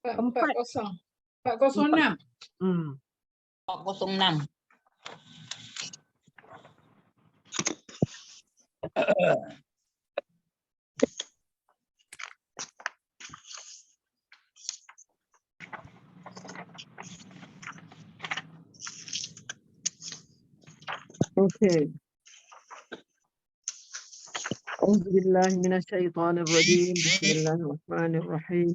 406. 406. Okay. أعوذ بالله من الشيطان الرجيم. بسم الله الرحمن الرحيم.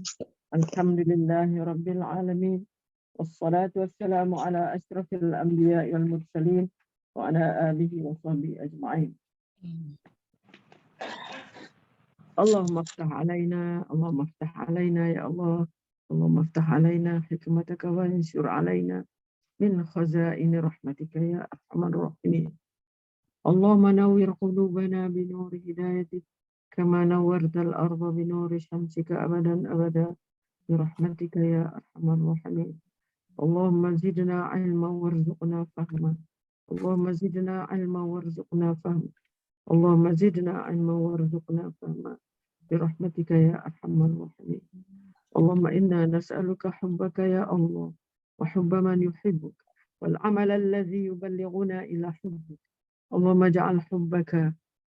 الحمد لله رب العالمين، والصلاة والسلام على أشرف الأنبياء والمرسلين وعلى آله وصحبه أجمعين. اللهم افتح علينا، اللهم افتح علينا يا الله، اللهم افتح علينا حكمتك وانشر علينا من خزائن رحمتك يا أرحم الراحمين. اللهم نور قلوبنا بنور هدايتك كما نورت الأرض بنور شمسك أبدا أبدا برحمتك يا أرحم الراحمين. اللهم زدنا علما وارزقنا فهما، اللهم زدنا علما وارزقنا فهما، اللهم زدنا علما وارزقنا فهما برحمتك يا أرحم الراحمين. اللهم إنا نسألك حبك يا الله وحب من يحبك والعمل الذي يبلغنا إلى حبك. اللهم اجعل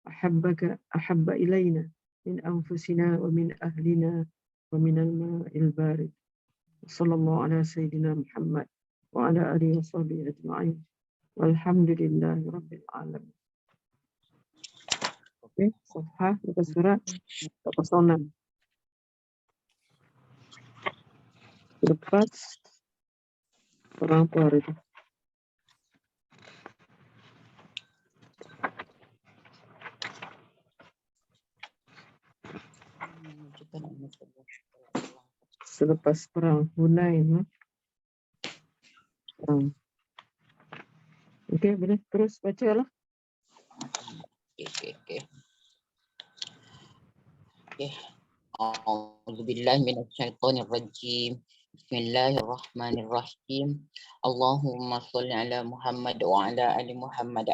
حبك أحب إلينا من أنفسنا ومن أهلنا ومن الماء البارد. صلى الله على سيدنا محمد وعلى آله وصحبه أجمعين والحمد لله رب العالمين. Oke, Safha, buka surat 406. Lepas orang tua itu. Selepas perang Hunain. Oke, boleh terus baca lah. Okey. A'udzubillahi minasyaitonir rajim. Bismillahirrahmanirrahim. Allahumma shalli ala Muhammad wa ala ali Muhammad.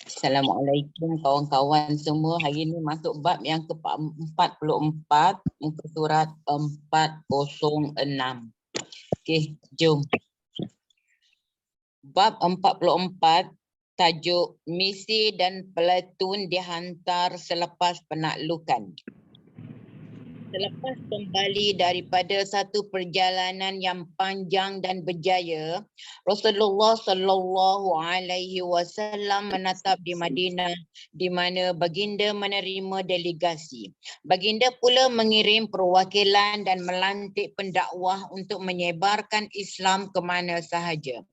Assalamualaikum kawan-kawan semua. Hari ini masuk bab yang ke-44, muka surat 406. Okey, jom. Bab 44, tajuk misi dan pelatun dihantar selepas penaklukan. Selepas kembali daripada satu perjalanan yang panjang dan berjaya, Rasulullah sallallahu alaihi wasallam menetap di Madinah, di mana baginda menerima delegasi. Baginda pula mengirim perwakilan dan melantik pendakwah untuk menyebarkan Islam ke mana sahaja.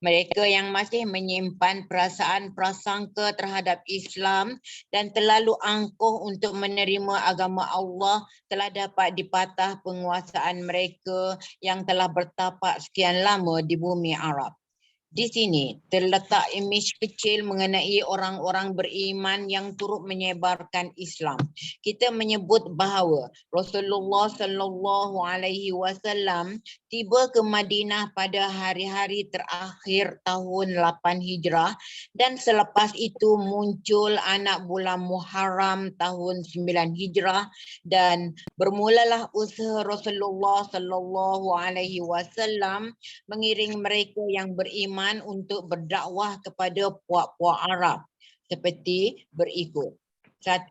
Mereka yang masih menyimpan perasaan prasangka terhadap Islam dan terlalu angkuh untuk menerima agama Allah telah dapat dipatah penguasaan mereka yang telah bertapak sekian lama di bumi Arab. Di sini terletak imej kecil mengenai orang-orang beriman yang turut menyebarkan Islam. Kita menyebut bahawa Rasulullah sallallahu alaihi wasallam tiba ke Madinah pada hari-hari terakhir tahun 8 Hijrah dan selepas itu muncul anak bulan Muharram tahun 9 Hijrah dan bermulalah usaha Rasulullah sallallahu alaihi wasallam mengiring mereka yang beriman untuk berdakwah kepada puak-puak Arab seperti berikut. 1.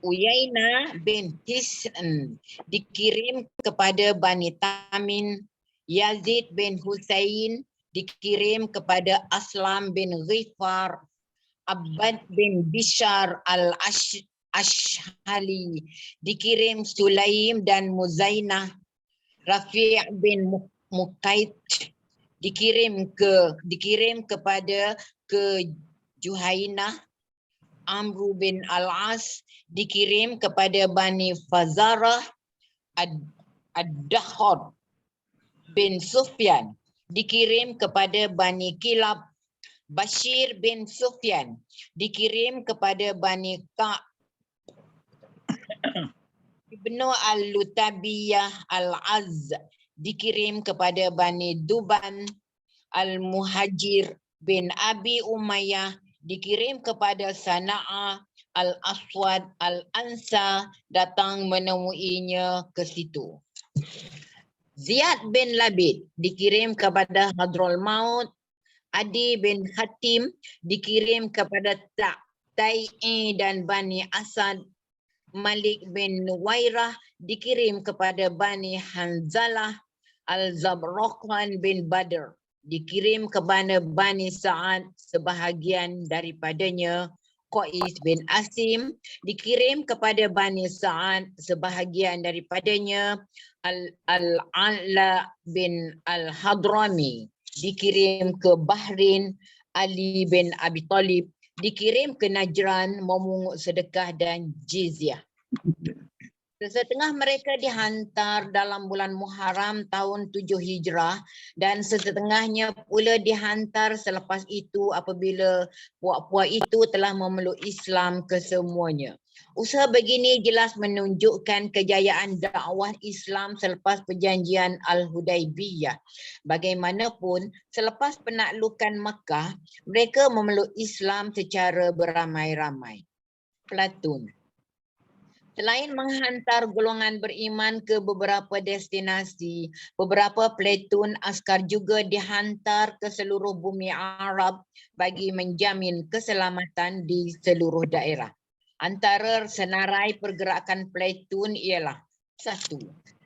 Uyainah bin Hisn dikirim kepada Bani Tamin. Yazid bin Husain dikirim kepada Aslam bin Ghifar. Abbad bin Bishar al-Ashhali dikirim Sulaim dan Muzainah. Rafi' bin Muqait dikirim kepada Juhainah. Amru bin Al-As dikirim kepada Bani Fazarah. Ad-Dahhad bin Sufyan dikirim kepada Bani Kilab. Bashir bin Sufyan dikirim kepada Bani Ka'b. Ibnu Al-Lutabiyah Al-Az dikirim kepada Bani Duban. Al-Muhajir bin Abi Umayyah dikirim kepada Sana'a. Al-Aswad Al-Ansa datang menemuinya ke situ. Ziyad bin Labid dikirim kepada Hadrul Maut. Adi bin Hatim dikirim kepada Tai'i dan Bani Asad. Malik bin Nuwairah dikirim kepada Bani Hanzalah. Al-Zabraqan bin Badr dikirim kepada Bani Sa'ad sebahagian daripadanya. Qais bin Asim dikirim kepada Bani Sa'ad sebahagian daripadanya. Al-Ala bin Al-Hadrami dikirim ke Bahrain. Ali bin Abi Talib dikirim ke Najran memungut sedekah dan jizyah. Setengah mereka dihantar dalam bulan Muharram tahun 7 Hijrah dan setengahnya pula dihantar selepas itu apabila puak-puak itu telah memeluk Islam kesemuanya. Usaha begini jelas menunjukkan kejayaan dakwah Islam selepas perjanjian Al-Hudaibiyah. Bagaimanapun, selepas penaklukan Makkah, mereka memeluk Islam secara beramai-ramai. Platun. Selain menghantar golongan beriman ke beberapa destinasi, beberapa platoon askar juga dihantar ke seluruh bumi Arab bagi menjamin keselamatan di seluruh daerah. Antara senarai pergerakan platoon ialah: 1.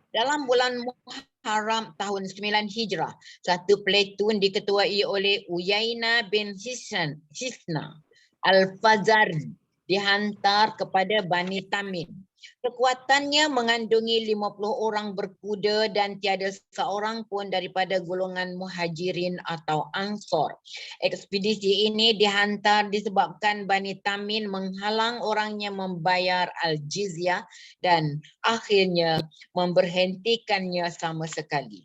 Dalam bulan Muharram tahun 9 Hijrah, satu platoon diketuai oleh Uyainah bin Hisna Al-Fazari dihantar kepada Bani Tamim. Kekuatannya mengandungi 50 orang berkuda dan tiada seorang pun daripada golongan muhajirin atau ansor. Ekspedisi ini dihantar disebabkan Bani Tamim menghalang orangnya membayar al-jizyah dan akhirnya memberhentikannya sama sekali.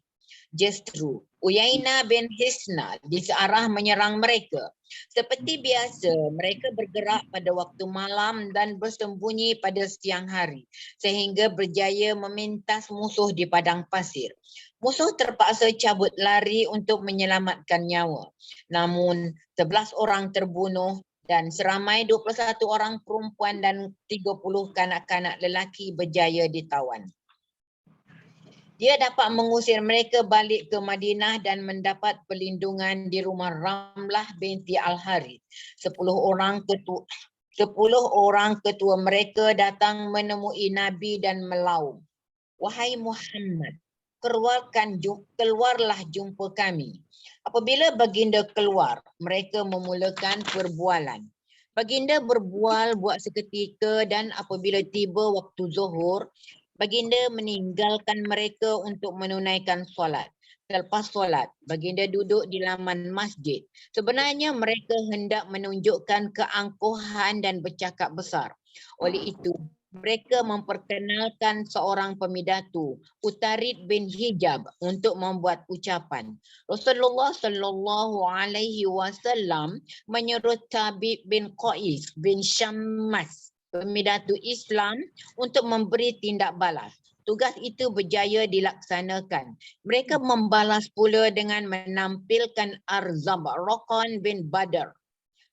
Justru Uyainah bin Hisna disearah menyerang mereka. Seperti biasa, mereka bergerak pada waktu malam dan bersembunyi pada siang hari sehingga berjaya memintas musuh di padang pasir. Musuh terpaksa cabut lari untuk menyelamatkan nyawa. Namun 11 orang terbunuh dan seramai 21 orang perempuan dan 30 kanak-kanak lelaki berjaya ditawan. Dia dapat mengusir mereka balik ke Madinah dan mendapat perlindungan di rumah Ramlah binti Al-Harith. 10 orang ketua mereka datang menemui Nabi dan melaum. Wahai Muhammad, keluarlah jumpa kami. Apabila baginda keluar, mereka memulakan perbualan. Baginda berbual buat seketika dan apabila tiba waktu zuhur, baginda meninggalkan mereka untuk menunaikan solat. Selepas solat, baginda duduk di laman masjid. Sebenarnya mereka hendak menunjukkan keangkuhan dan bercakap besar. Oleh itu, mereka memperkenalkan seorang pemidatu, Utarid bin Hijab, untuk membuat ucapan. Rasulullah sallallahu alaihi wasallam menyuruh Thabit bin Qais bin Syammas, pemidatu Islam, untuk memberi tindak balas. Tugas itu berjaya dilaksanakan. Mereka membalas pula dengan menampilkan Ar-Zabraqan bin Badr,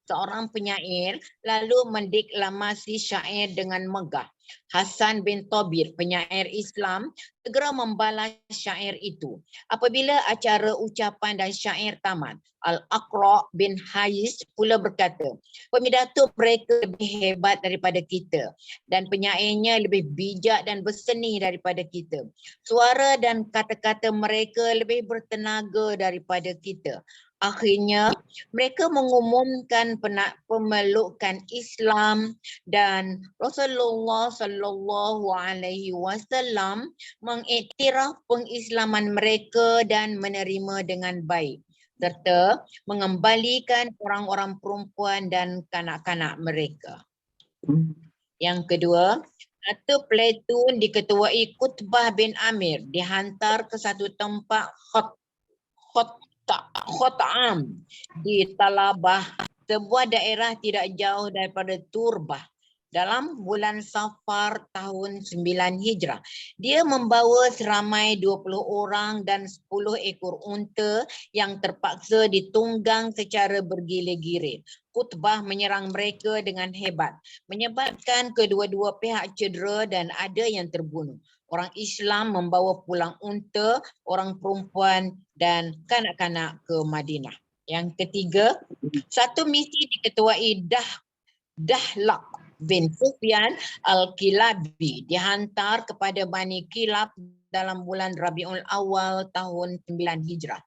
seorang penyair, lalu mendeklamasi syair dengan megah. Hasan bin Thabit, penyair Islam, segera membalas syair itu. Apabila acara ucapan dan syair tamat, Al-Aqra bin Hais pula berkata, pemidatu mereka lebih hebat daripada kita dan penyairnya lebih bijak dan berseni daripada kita. Suara dan kata-kata mereka lebih bertenaga daripada kita. Akhirnya, mereka mengumumkan pemelukan Islam dan Rasulullah sallallahu alaihi wasallam mengiktiraf pengislaman mereka dan menerima dengan baik serta mengembalikan orang-orang perempuan dan kanak-kanak mereka. Yang kedua, satu platoon diketuai Qutbah bin Amir dihantar ke satu tempat Khot'am di Talabah, sebuah daerah tidak jauh daripada Turbah, dalam bulan Safar tahun 9 Hijrah. Dia membawa seramai 20 orang dan 10 ekor unta yang terpaksa ditunggang secara bergilir-gilir. Qutbah menyerang mereka dengan hebat, menyebabkan kedua-dua pihak cedera dan ada yang terbunuh. Orang Islam membawa pulang unta, orang perempuan dan kanak-kanak ke Madinah. Yang ketiga, satu misi diketuai Dahlak bin Sufyan Al-Kilabi dihantar kepada Bani Kilab dalam bulan Rabiul Awal tahun 9 Hijrah.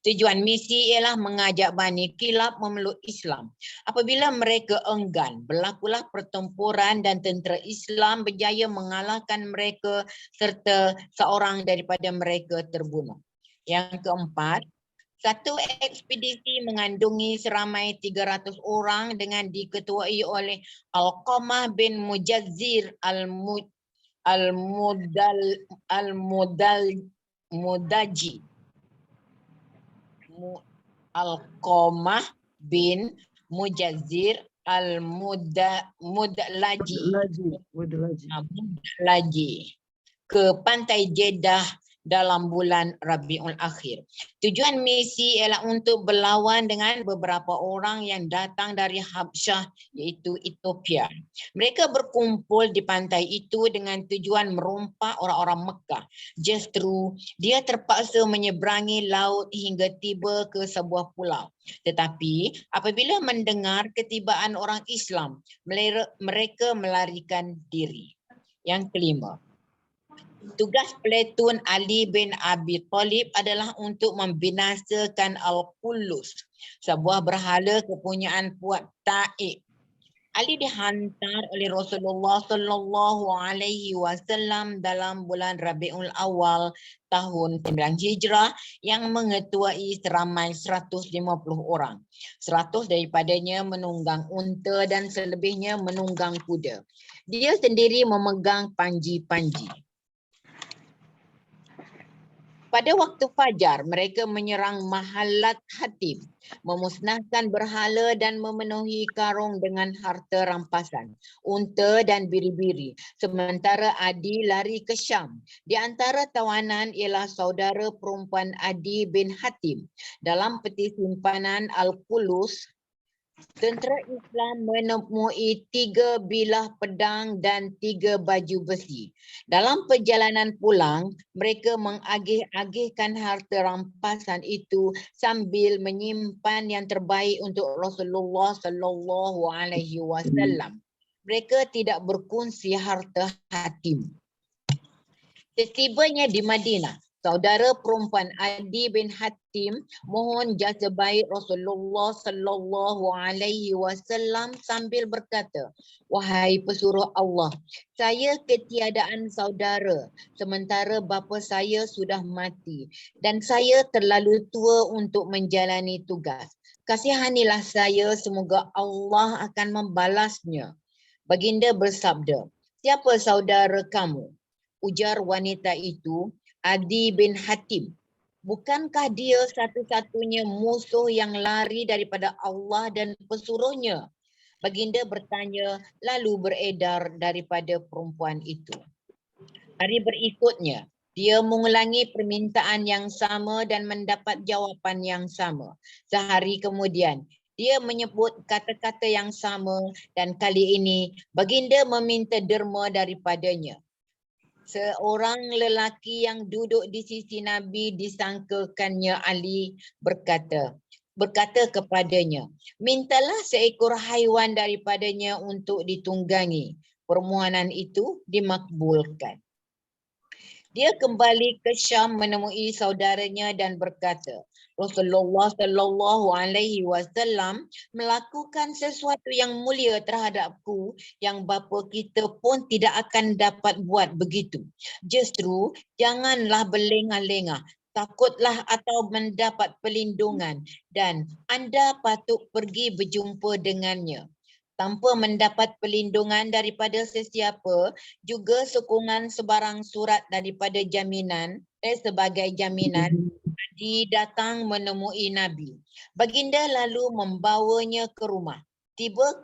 Tujuan misi ialah mengajak Bani Kilab memeluk Islam. Apabila mereka enggan, berlakulah pertempuran dan tentera Islam berjaya mengalahkan mereka serta seorang daripada mereka terbunuh. Yang keempat, satu ekspedisi mengandungi seramai 300 orang dengan diketuai oleh Alqamah bin Mujazzir Mudaji. Alqamah bin Mujazzir Mudlaji ke pantai Jeddah dalam bulan Rabiul Akhir. Tujuan misi ialah untuk berlawan dengan beberapa orang yang datang dari Habsyah iaitu Ethiopia. Mereka berkumpul di pantai itu dengan tujuan merompak orang-orang Mekah. Justru dia terpaksa menyeberangi laut hingga tiba ke sebuah pulau. Tetapi apabila mendengar ketibaan orang Islam, mereka melarikan diri. Yang kelima, tugas platoon Ali bin Abi Thalib adalah untuk membinasakan Al-Qullus, sebuah berhala kepunyaan Puat Taib. Ali dihantar oleh Rasulullah sallallahu alaihi wasallam dalam bulan Rabiul Awal tahun 9 Hijrah yang mengetuai seramai 150 orang. 100 daripadanya menunggang unta dan selebihnya menunggang kuda. Dia sendiri memegang panji-panji. Pada waktu fajar, mereka menyerang Mahallat Hatim, memusnahkan berhala dan memenuhi karung dengan harta rampasan, unta dan biri-biri. Sementara Adi lari ke Syam. Di antara tawanan ialah saudara perempuan Adi bin Hatim. Dalam peti simpanan Al-Qullus, tentera Islam menemui 3 bilah pedang dan 3 baju besi. Dalam perjalanan pulang, mereka mengagih-agihkan harta rampasan itu sambil menyimpan yang terbaik untuk Rasulullah sallallahu alaihi wasallam. Mereka tidak berkongsi harta Hatim. Setibanya di Madinah, saudara perempuan Adi bin Hatim mohon jasa baik Rasulullah sallallahu alaihi wasallam sambil berkata, "Wahai pesuruh Allah, saya ketiadaan saudara sementara bapa saya sudah mati dan saya terlalu tua untuk menjalani tugas. Kasihanilah saya, semoga Allah akan membalasnya." Baginda bersabda, "Siapa saudara kamu?" Ujar wanita itu, Adi bin Hatim. Bukankah dia satu-satunya musuh yang lari daripada Allah dan pesuruhnya? Baginda bertanya, lalu beredar daripada perempuan itu. Hari berikutnya, dia mengulangi permintaan yang sama dan mendapat jawapan yang sama. Sehari kemudian, dia menyebut kata-kata yang sama dan kali ini baginda meminta derma daripadanya. Seorang lelaki yang duduk di sisi Nabi disangkakannya Ali berkata kepadanya, mintalah seekor haiwan daripadanya untuk ditunggangi. Permohonan itu dimakbulkan. Dia kembali ke Syam menemui saudaranya dan berkata, Rasulullah sallallahu alaihi wasallam melakukan sesuatu yang mulia terhadapku yang bapa kita pun tidak akan dapat buat begitu. Justru janganlah berlengah-lengah, takutlah atau mendapat perlindungan dan anda patut pergi berjumpa dengannya. Tanpa mendapat perlindungan daripada sesiapa, juga sokongan sebarang surat daripada jaminan sebagai jaminan, Adi datang menemui Nabi. Baginda lalu membawanya ke rumah. Tiba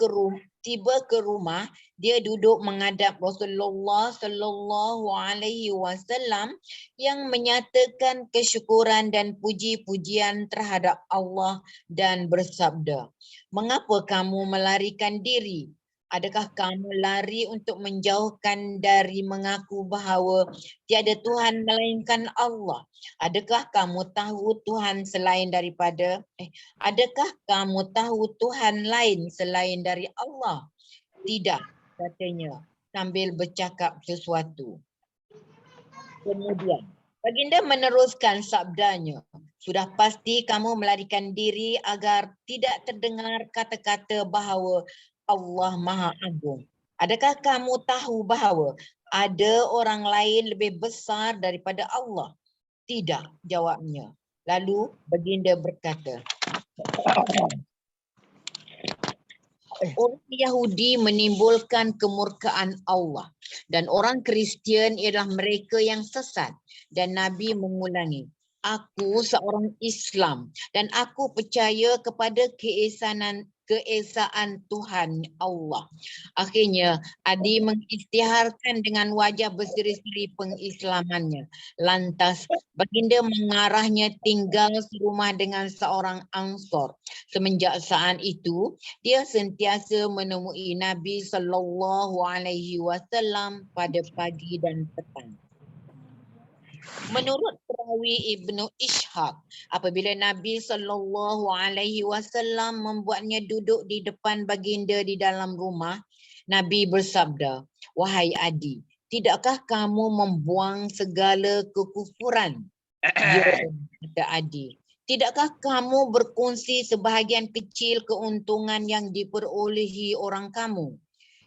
ke rumah, dia duduk menghadap Rasulullah sallallahu alaihi wasallam yang menyatakan kesyukuran dan puji-pujian terhadap Allah dan bersabda, "Mengapa kamu melarikan diri? Adakah kamu lari untuk menjauhkan dari mengaku bahawa tiada Tuhan melainkan Allah? Adakah kamu tahu Tuhan selain daripada adakah kamu tahu Tuhan lain selain dari Allah? Tidak, katanya sambil bercakap sesuatu. Kemudian baginda meneruskan sabdanya, sudah pasti kamu melarikan diri agar tidak terdengar kata-kata bahawa Allah Maha Agung. Adakah kamu tahu bahawa ada orang lain lebih besar daripada Allah? Tidak, jawabnya. Lalu baginda berkata, orang Yahudi menimbulkan kemurkaan Allah dan orang Kristian ialah mereka yang sesat. Dan Nabi mengulangi, aku seorang Islam dan aku percaya kepada keesaan Tuhan Allah. Akhirnya Adi mengisytiharkan dengan wajah berseri-seri pengislamannya. Lantas baginda mengarahnya tinggal serumah dengan seorang Ansor. Semenjak saat itu dia sentiasa menemui Nabi SAW pada pagi dan petang. Menurut perawi Ibnu Ishaq, apabila Nabi SAW membuatnya duduk di depan baginda di dalam rumah, Nabi bersabda, wahai Adi, tidakkah kamu membuang segala kekufuran? Ya, kata Adi. Tidakkah kamu berkongsi sebahagian kecil keuntungan yang diperolehi orang kamu?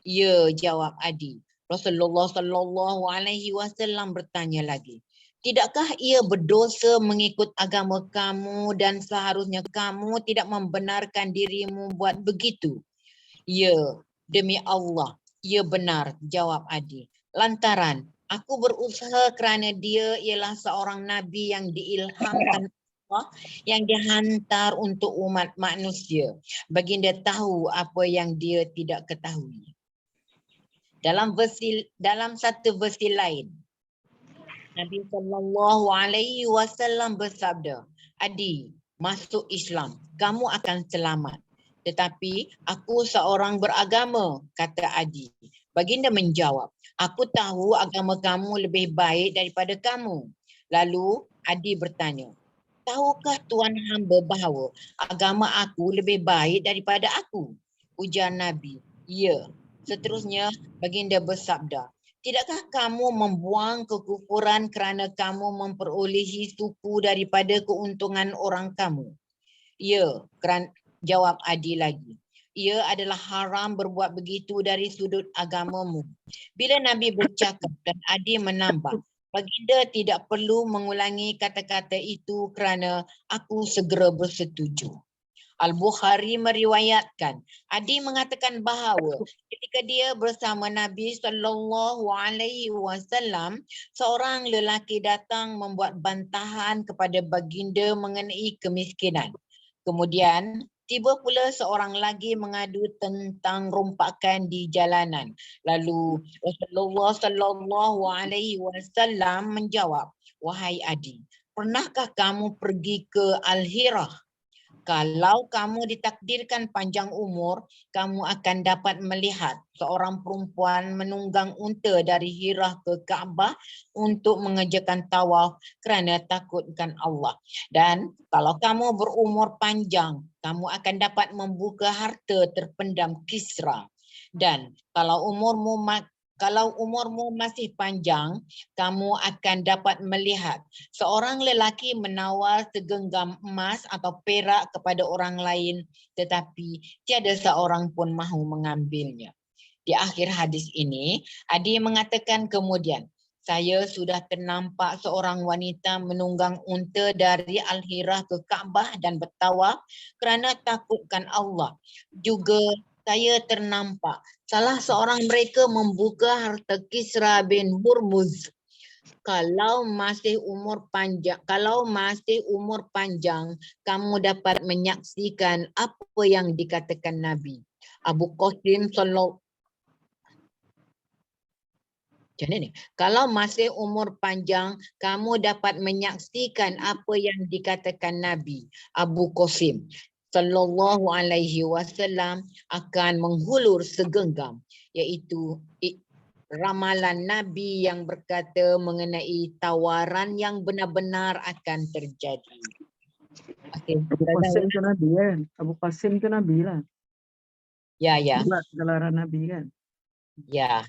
Ya, jawab Adi. Rasulullah SAW bertanya lagi. Tidakkah ia berdosa mengikut agama kamu dan seharusnya kamu tidak membenarkan dirimu buat begitu? Ya, demi Allah, ya benar, jawab Adi. Lantaran aku berusaha kerana dia ialah seorang Nabi yang diilhamkan Allah, yang dihantar untuk umat manusia. Baginda tahu apa yang dia tidak ketahui. Dalam satu versi lain, Nabi SAW bersabda, Adi, masuk Islam, kamu akan selamat. Tetapi aku seorang beragama, kata Adi. Baginda menjawab, aku tahu agama kamu lebih baik daripada kamu. Lalu Adi bertanya, tahukah tuan hamba bahawa agama aku lebih baik daripada aku? Ujar Nabi, ya. Seterusnya baginda bersabda, tidakkah kamu membuang kekufuran kerana kamu memperolehi suku daripada keuntungan orang kamu? Ya, jawab Adi lagi. Ia adalah haram berbuat begitu dari sudut agamamu. Bila Nabi bercakap dan Adi menambah, baginda tidak perlu mengulangi kata-kata itu kerana aku segera bersetuju. Al-Bukhari meriwayatkan, Adi mengatakan bahawa ketika dia bersama Nabi SAW, seorang lelaki datang membuat bantahan kepada baginda mengenai kemiskinan. Kemudian tiba pula seorang lagi mengadu tentang rompakan di jalanan. Lalu Rasulullah SAW menjawab, wahai Adi, pernahkah kamu pergi ke Al-Hirah? Kalau kamu ditakdirkan panjang umur, kamu akan dapat melihat seorang perempuan menunggang unta dari Hirah ke Kaabah untuk mengerjakan tawaf kerana takutkan Allah. Dan kalau kamu berumur panjang, kamu akan dapat membuka harta terpendam Kisra. Dan kalau umurmu masih panjang, kamu akan dapat melihat seorang lelaki menawar segenggam emas atau perak kepada orang lain, tetapi tiada seorang pun mahu mengambilnya. Di akhir hadis ini, Adi mengatakan kemudian, saya sudah ternampak seorang wanita menunggang unta dari Al-Hirah ke Kaabah dan bertawaf kerana takutkan Allah. Juga saya ternampak salah seorang mereka membuka harta Kisra bin Hurmuz. Kalau masih umur panjang, kamu dapat menyaksikan apa yang dikatakan Nabi. Abu Qasim kalau masih umur panjang, kamu dapat menyaksikan apa yang dikatakan Nabi. Abu Qasim sallallahu alaihi wasallam akan menghulur segenggam, iaitu ramalan Nabi yang berkata mengenai tawaran yang benar-benar akan terjadi. Okey, Abu Qasim tu Nabi kan? Abu Qasim tu Nabi lah. ya, ya, Gelaran Nabi kan? ya.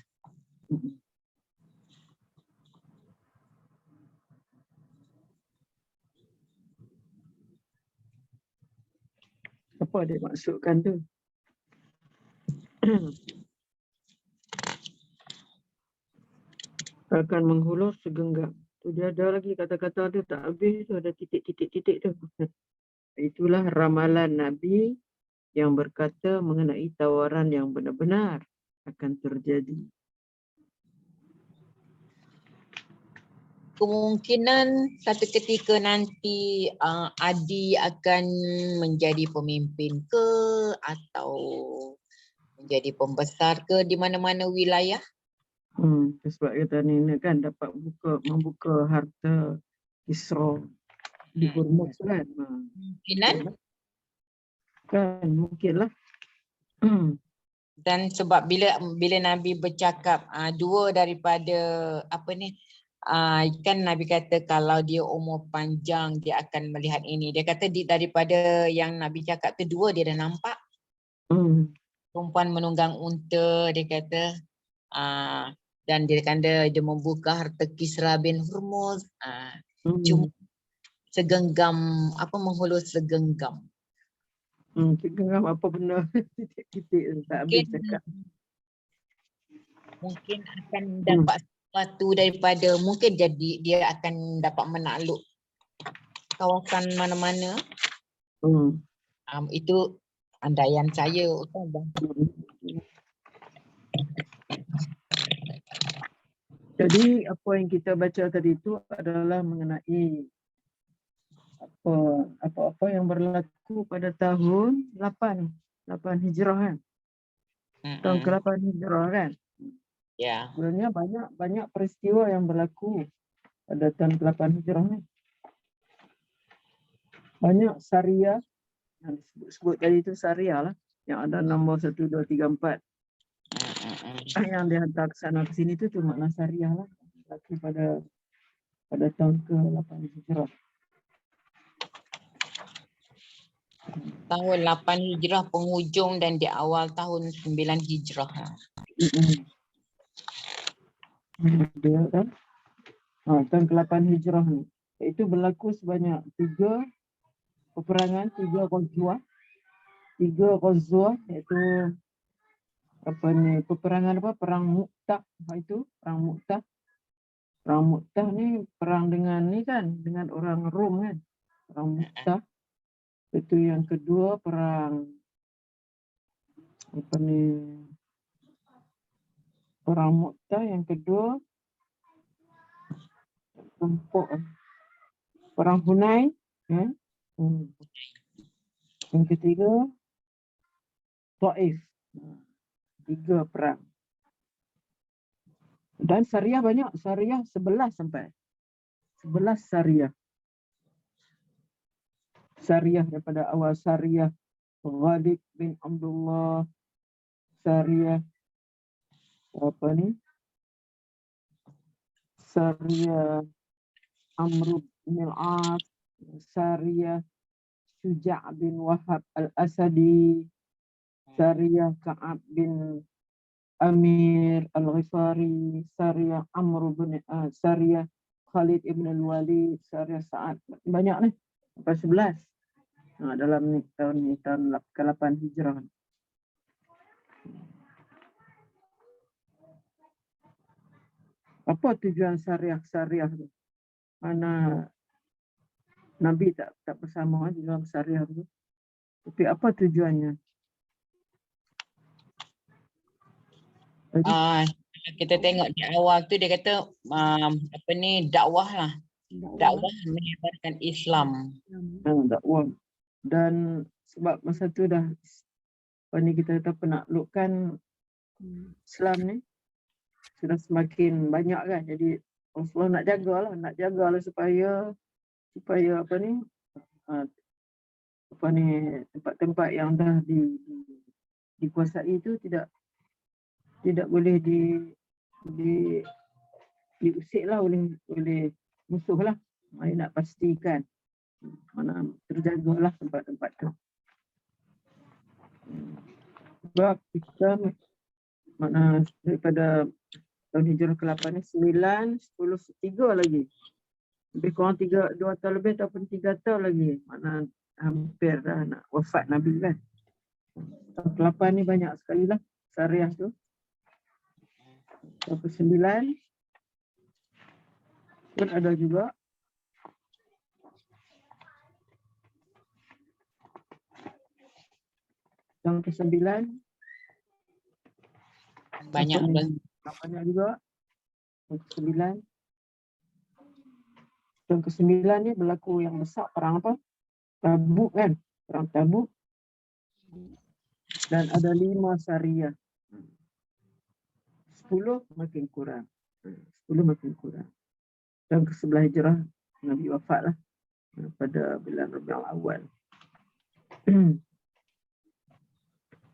Apa dia maksudkan tu? Akan menghulur segenggam. Tu dia ada lagi kata-kata tu tak habis tu, ada titik-titik-titik tu. Itulah ramalan Nabi yang berkata mengenai tawaran yang benar-benar akan terjadi. Kemungkinan satu ketika nanti Adi akan menjadi pemimpin ke atau menjadi pembesar ke di mana-mana wilayah. Sebab kata ni kan dapat membuka harta Kisra di Hormuz kan. Kemungkinan. Kan mungkinlah. Dan sebab bila Nabi bercakap dua daripada apa ni, kan Nabi kata kalau dia umur panjang dia akan melihat ini. Dia kata daripada yang Nabi cakap tu dua dia dah nampak. Perempuan menunggang unta, dia kata, dan dia kata dia membuka harta Kisra bin Hormuz. Cuma segenggam, menghulur segenggam. Segenggam apa benda titik-titik tak habis cakap. Mungkin akan dapat sesuatu daripada, mungkin jadi dia akan dapat menakluk kawasan mana-mana. Itu andaian saya. Jadi apa yang kita baca tadi itu adalah mengenai apa-apa yang berlaku pada tahun 8 Hijrah kan. Tahun ke-8 Hijrah kan. Ya. Sebenarnya banyak peristiwa yang berlaku pada tahun ke-8 Hijrah ni. Banyak syariah yang disebut tadi itu syariah lah, yang ada nombor 1, 2, 3, 4. Yang dihantar ke sana ke sini tu makna syariah lah, berlaku pada tahun ke-8 Hijrah. Tahun 8 Hijrah penghujung dan di awal tahun 9 Hijrah. Dia kan? Tahun ke-8 Hijrah ni. Itu berlaku sebanyak 3 peperangan, 3 ghazwah. 3 ghazwah iaitu peperangan Perang Mu'tah. Itu Perang Mu'tah. Perang Mu'tah ni perang dengan dengan orang Rom kan. Perang Mu'tah. Itu yang kedua perang Perang Mu'tah, yang kedua Perang Hunain, kan? Yang ketiga Taif. 3 perang. Dan syariah banyak, syariah 11 sampai. 11 syariah. Syariah daripada awal syariah Ghalib bin Abdullah, syariah syariah Amr bin al-As, syariah Syuja' bin Wahab al-Asadi, syariah Ka'ab bin Amir al-Ghifari, syariah syariah Khalid ibn al-Walid, syariah Sa'ad. Banyak ni, sampai 11. Dalam tahun ke-8 Hijrah. Apa tujuan syariah tu? Mana Nabi tak bersama di dalam syariah tu. Tapi apa tujuannya? Kita tengok di awal tu dia kata dakwah lah. Dakwah menyebarkan Islam. Dakwah. Dan sebab masa tu dah kita penaklukan Islam ni sudah semakin banyak kan. Jadi Rasulullah nak jagalah supaya tempat-tempat yang dah dikuasai itu tidak boleh diusik lah oleh musuh lah. Nak pastikan mana terjagalah tempat-tempat tu. Sebab kita mana daripada tahun hijrah ke-8 ni 9, 10, 3 lagi. Lebih kurang 2 tahun lebih ataupun 3 tahun lagi. Mana hampir dah nak wafat Nabi kan. Tahun ke-8 ni banyak sekali lah syariah tu. Tahun ke-9 pun ada juga. Tahun ke-9 Banyak juga. Tahun ke-9. Tahun ke-9 ni berlaku yang besar perang apa? Tabuk kan? Perang Tabuk. Dan ada 5 syariah. 10 makin kurang. 10 makin kurang. Tahun ke-11 hijrah Nabi wafat lah. Pada bulan Rabiul Awal.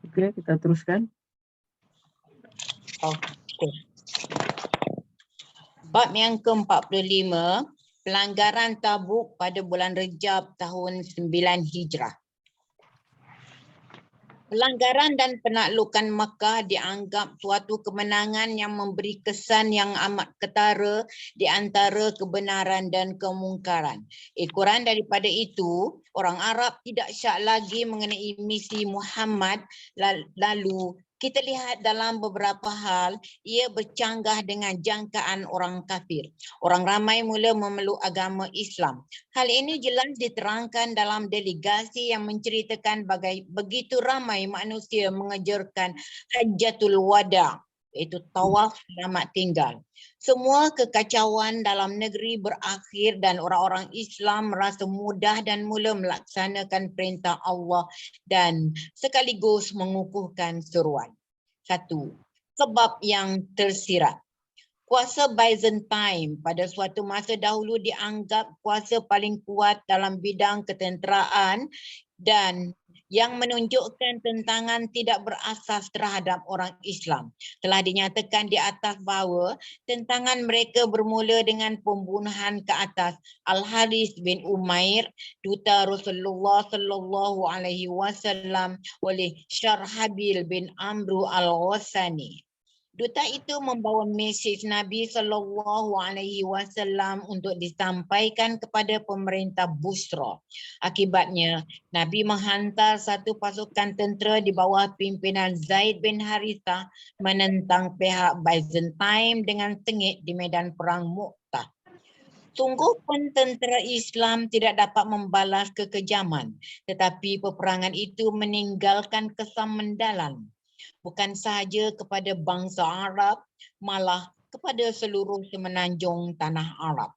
Okey, kita teruskan. Okey. Bab yang ke-45, pelanggaran Tabuk pada bulan Rejab tahun 9 Hijrah. Pelanggaran dan penaklukan Makkah dianggap suatu kemenangan yang memberi kesan yang amat ketara di antara kebenaran dan kemungkaran. Ukuran daripada itu, orang Arab tidak syak lagi mengenai misi Muhammad, lalu kita lihat dalam beberapa hal ia bercanggah dengan jangkaan orang kafir. Orang ramai mula memeluk agama Islam. Hal ini jelas diterangkan dalam delegasi yang menceritakan begitu ramai manusia mengejarkan Hajjatul Wada, iaitu tawaf selamat tinggal. Semua kekacauan dalam negeri berakhir dan orang-orang Islam merasa mudah dan mula melaksanakan perintah Allah dan sekaligus mengukuhkan seruan. 1. Sebab yang tersirat. Kuasa Byzantine pada suatu masa dahulu dianggap kuasa paling kuat dalam bidang ketenteraan dan yang menunjukkan tentangan tidak berasas terhadap orang Islam. Telah dinyatakan di atas bahawa tentangan mereka bermula dengan pembunuhan ke atas Al-Harith bin Umair, duta Rasulullah sallallahu alaihi wasallam oleh Syarhabil bin Amru Al-Ghassani. Duta itu membawa mesej Nabi SAW untuk disampaikan kepada pemerintah Busra. Akibatnya, Nabi menghantar satu pasukan tentera di bawah pimpinan Zaid bin Harithah menentang pihak Byzantine dengan sengit di medan perang Mu'tah. Sungguh pun tentera Islam tidak dapat membalas kekejaman, tetapi peperangan itu meninggalkan kesan mendalam. Bukan sahaja kepada bangsa Arab, malah kepada seluruh semenanjung tanah Arab.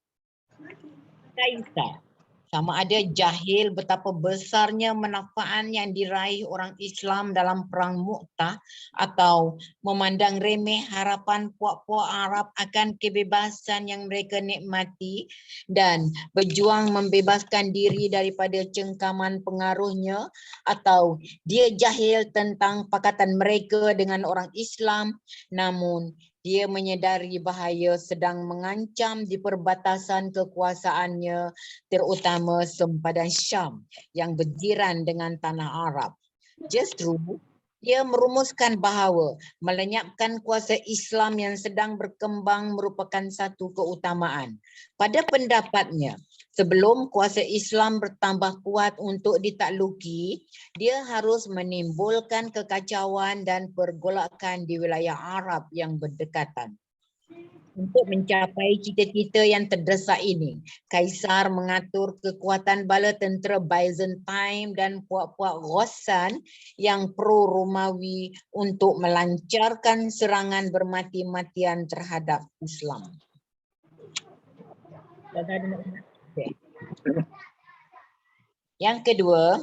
Kaisar sama ada jahil betapa besarnya manfaat yang diraih orang Islam dalam perang Mu'tah atau memandang remeh harapan puak-puak Arab akan kebebasan yang mereka nikmati dan berjuang membebaskan diri daripada cengkaman pengaruhnya, atau dia jahil tentang pakatan mereka dengan orang Islam namun dia menyedari bahaya sedang mengancam di perbatasan kekuasaannya, terutama sempadan Syam yang berjiran dengan tanah Arab. Justru, dia merumuskan bahawa melenyapkan kuasa Islam yang sedang berkembang merupakan satu keutamaan. Pada pendapatnya, sebelum kuasa Islam bertambah kuat untuk ditakluki, dia harus menimbulkan kekacauan dan pergolakan di wilayah Arab yang berdekatan. Untuk mencapai cita-cita yang terdesak ini, Kaisar mengatur kekuatan bala tentera Byzantine dan puak-puak Ghassan yang pro-Romawi untuk melancarkan serangan bermati-matian terhadap Islam. Yang kedua,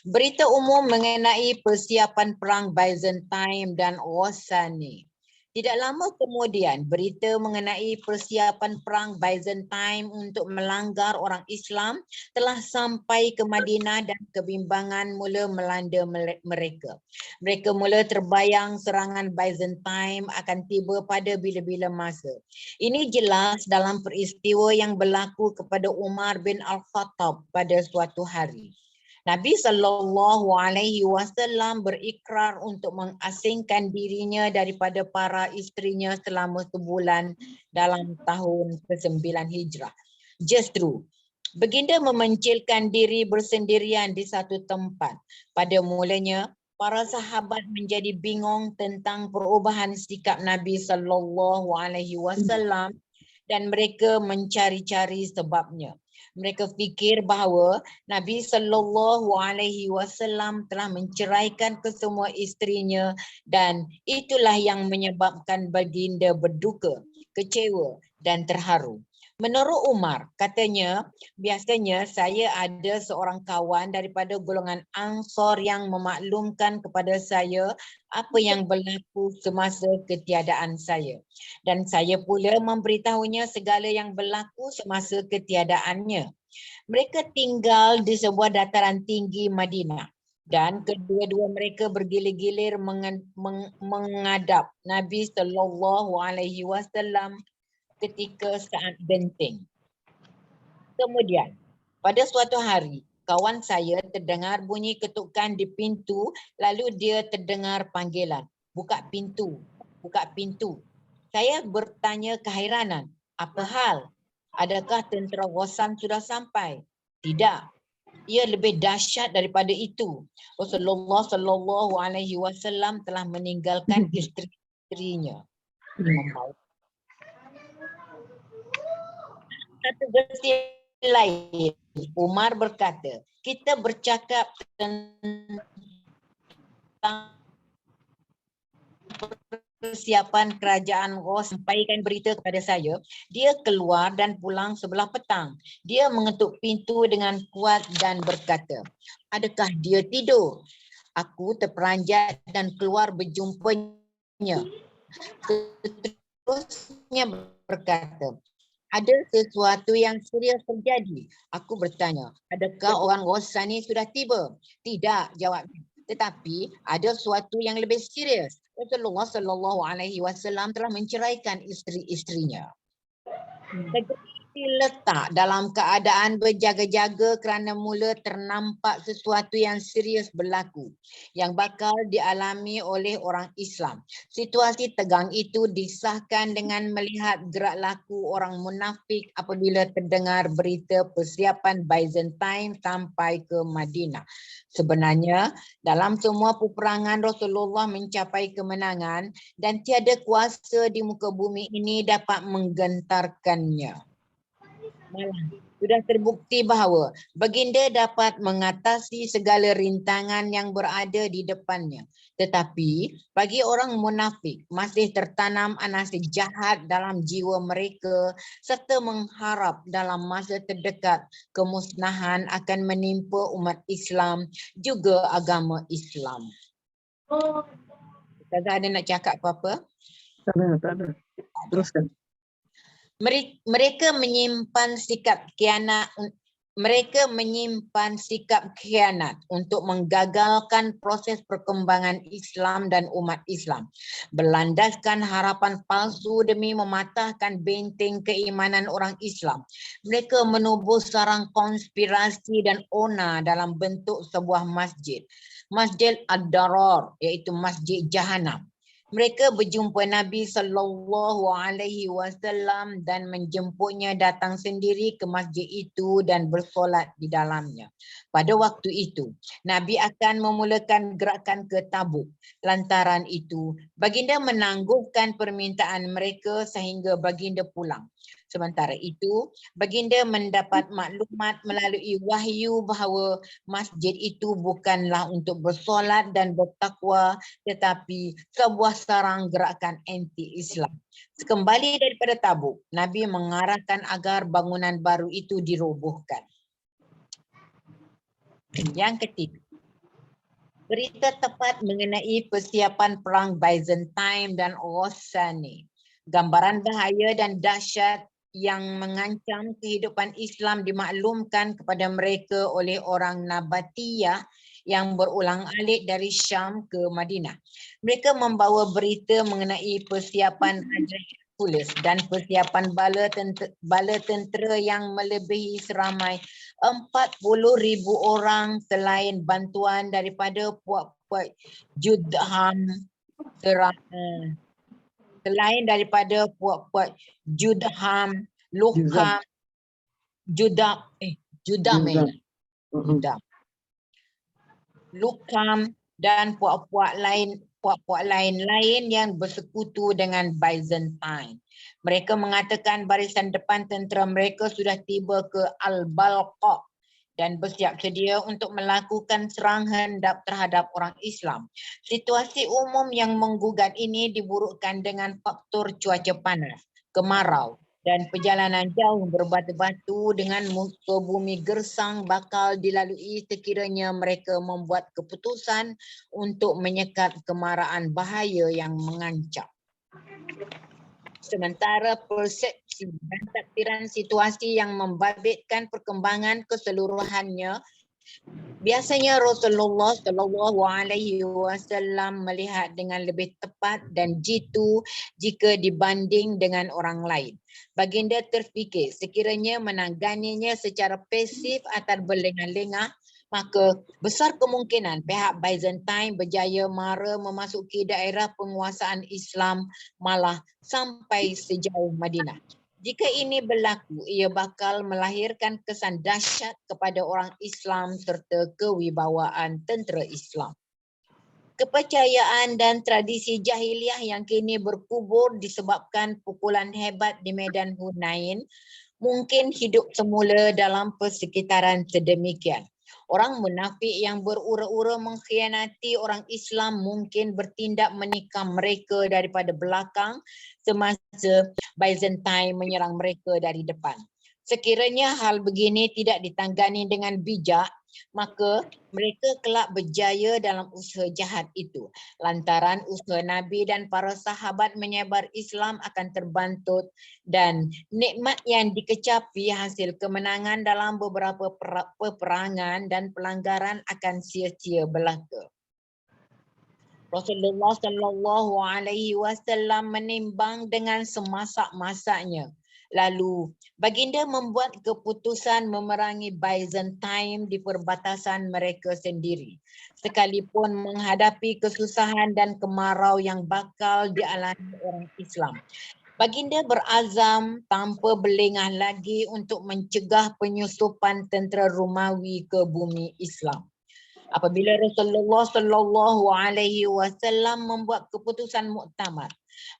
berita umum mengenai persiapan perang Byzantine dan Ghassani. Tidak lama kemudian, berita mengenai persiapan perang Byzantine untuk melanggar orang Islam telah sampai ke Madinah dan kebimbangan mula melanda mereka. Mereka mula terbayang serangan Byzantine akan tiba pada bila-bila masa. Ini jelas dalam peristiwa yang berlaku kepada Umar bin Al-Khattab pada suatu hari. Nabi SAW berikrar untuk mengasingkan dirinya daripada para isterinya selama sebulan dalam tahun ke-9 Hijrah. Justru, baginda memencilkan diri bersendirian di satu tempat. Pada mulanya, para sahabat menjadi bingung tentang perubahan sikap Nabi SAW dan mereka mencari-cari sebabnya. Mereka fikir bahawa Nabi SAW telah menceraikan kesemua isterinya dan itulah yang menyebabkan baginda berduka, kecewa dan terharu. Menurut Umar, katanya, biasanya saya ada seorang kawan daripada golongan Ansar yang memaklumkan kepada saya apa yang berlaku semasa ketiadaan saya. Dan saya pula memberitahunya segala yang berlaku semasa ketiadaannya. Mereka tinggal di sebuah dataran tinggi Madinah dan kedua-dua mereka bergilir-gilir menghadap Nabi SAW ketika saat genting. Kemudian, pada suatu hari, kawan saya terdengar bunyi ketukan di pintu, lalu dia terdengar panggilan, buka pintu, buka pintu. Saya bertanya keheranan, apa hal? Adakah tentera Ghassan sudah sampai? Tidak. Ia lebih dahsyat daripada itu. Rasulullah SAW telah meninggalkan isteri-isterinya. Satu versi lain, Umar berkata, kita bercakap tentang persiapan kerajaan Ghos sampaikan berita kepada saya. Dia keluar dan pulang sebelah petang. Dia mengetuk pintu dengan kuat dan berkata, adakah dia tidur? Aku terperanjat dan keluar berjumpanya. Seterusnya berkata, ada sesuatu yang serius terjadi. Aku bertanya, adakah orang Ghassani sudah tiba? Tidak, jawabnya. Tetapi ada sesuatu yang lebih serius. Rasulullah SAW telah menceraikan isteri-isterinya. Letak dalam keadaan berjaga-jaga kerana mula ternampak sesuatu yang serius berlaku yang bakal dialami oleh orang Islam. Situasi tegang itu disahkan dengan melihat gerak laku orang munafik apabila terdengar berita persiapan Byzantine sampai ke Madinah. Sebenarnya dalam semua peperangan Rasulullah mencapai kemenangan dan tiada kuasa di muka bumi ini dapat menggentarkannya. Malah sudah terbukti bahawa baginda dapat mengatasi segala rintangan yang berada di depannya. Tetapi bagi orang munafik masih tertanam anasir jahat dalam jiwa mereka serta mengharap dalam masa terdekat kemusnahan akan menimpa umat Islam juga agama Islam. Ustazah ada nak cakap apa-apa? Tak ada. Teruskan. Mereka menyimpan sikap khianat untuk menggagalkan proses perkembangan Islam dan umat Islam. Berlandaskan harapan palsu demi mematahkan benteng keimanan orang Islam. Mereka menubuh sarang konspirasi dan onar dalam bentuk sebuah masjid. Masjid Ad-Darar, iaitu Masjid Jahanam. Mereka berjumpa Nabi SAW dan menjemputnya datang sendiri ke masjid itu dan bersolat di dalamnya. Pada waktu itu, Nabi akan memulakan gerakan ke Tabuk. Lantaran itu, baginda menangguhkan permintaan mereka sehingga baginda pulang. Sementara itu, baginda mendapat maklumat melalui wahyu bahawa masjid itu bukanlah untuk bersolat dan bertakwa tetapi sebuah sarang gerakan anti-Islam. Sekembali daripada Tabuk, Nabi mengarahkan agar bangunan baru itu dirobohkan. Yang ketiga, Berita tepat mengenai persiapan perang Byzantine dan Ghazani. Gambaran bahaya dan dahsyat yang mengancam kehidupan Islam dimaklumkan kepada mereka oleh orang Nabatiyah yang berulang-alik dari Syam ke Madinah. Mereka membawa berita mengenai persiapan Raja Hercules dan persiapan bala tentera yang melebihi seramai 40,000 orang selain bantuan daripada puak-puak Judham selain daripada puak-puak Judham, Lukham, Judam, Lukham dan puak-puak lain yang bersekutu dengan Byzantine. Mereka mengatakan barisan depan tentera mereka sudah tiba ke Al-Balqa dan bersiap sedia untuk melakukan serang hendap terhadap orang Islam. Situasi umum yang menggugat ini diburukkan dengan faktor cuaca panas, kemarau dan perjalanan jauh berbatu-batu dengan muka bumi gersang bakal dilalui sekiranya mereka membuat keputusan untuk menyekat kemarahan bahaya yang mengancam. Sementara persepsi dan takdiran situasi yang membabitkan perkembangan keseluruhannya, biasanya Rasulullah SAW melihat dengan lebih tepat dan jitu jika dibanding dengan orang lain. Baginda terfikir sekiranya menanganinya secara pasif atau berlengah-lengah, maka besar kemungkinan pihak Byzantine berjaya mara memasuki daerah penguasaan Islam malah sampai sejauh Madinah. Jika ini berlaku, ia bakal melahirkan kesan dahsyat kepada orang Islam serta kewibawaan tentera Islam. Kepercayaan dan tradisi jahiliah yang kini berkubur disebabkan pukulan hebat di medan Hunain mungkin hidup semula dalam persekitaran sedemikian. Orang munafik yang berura-ura mengkhianati orang Islam mungkin bertindak menikam mereka daripada belakang semasa Byzantine menyerang mereka dari depan. Sekiranya hal begini tidak ditangani dengan bijak, maka mereka kelak berjaya dalam usaha jahat itu. Lantaran usaha Nabi dan para sahabat menyebar Islam akan terbantut dan nikmat yang dikecapi hasil kemenangan dalam beberapa peperangan dan pelanggaran akan sia-sia belaka. Rasulullah SAW menimbang dengan semasak-masaknya. Lalu baginda membuat keputusan memerangi Byzantine di perbatasan mereka sendiri. Sekalipun menghadapi kesusahan dan kemarau yang bakal dialami orang Islam. Baginda berazam tanpa berlengah lagi untuk mencegah penyusupan tentera Romawi ke bumi Islam. Apabila Rasulullah SAW membuat keputusan muktamad,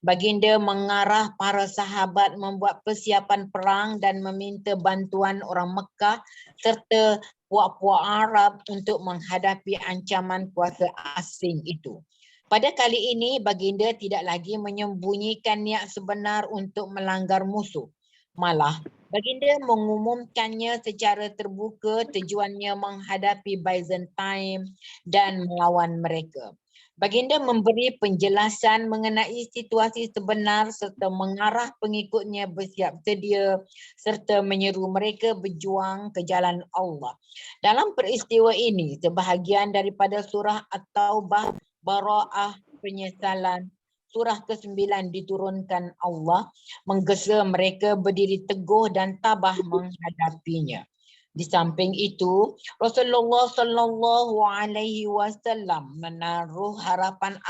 baginda mengarah para sahabat membuat persiapan perang dan meminta bantuan orang Mekah serta puak-puak Arab untuk menghadapi ancaman kuasa asing itu. Pada kali ini, baginda tidak lagi menyembunyikan niat sebenar untuk melanggar musuh. Malah, baginda mengumumkannya secara terbuka tujuannya menghadapi Byzantine dan melawan mereka. Baginda memberi penjelasan mengenai situasi sebenar serta mengarah pengikutnya bersiap sedia serta menyeru mereka berjuang ke jalan Allah. Dalam peristiwa ini, sebahagian daripada surah At-Taubah, Bara'ah, penyesalan, surah ke-9 diturunkan Allah, menggesa mereka berdiri teguh dan tabah menghadapinya. Di samping itu, Rasulullah SAW menaruh harapan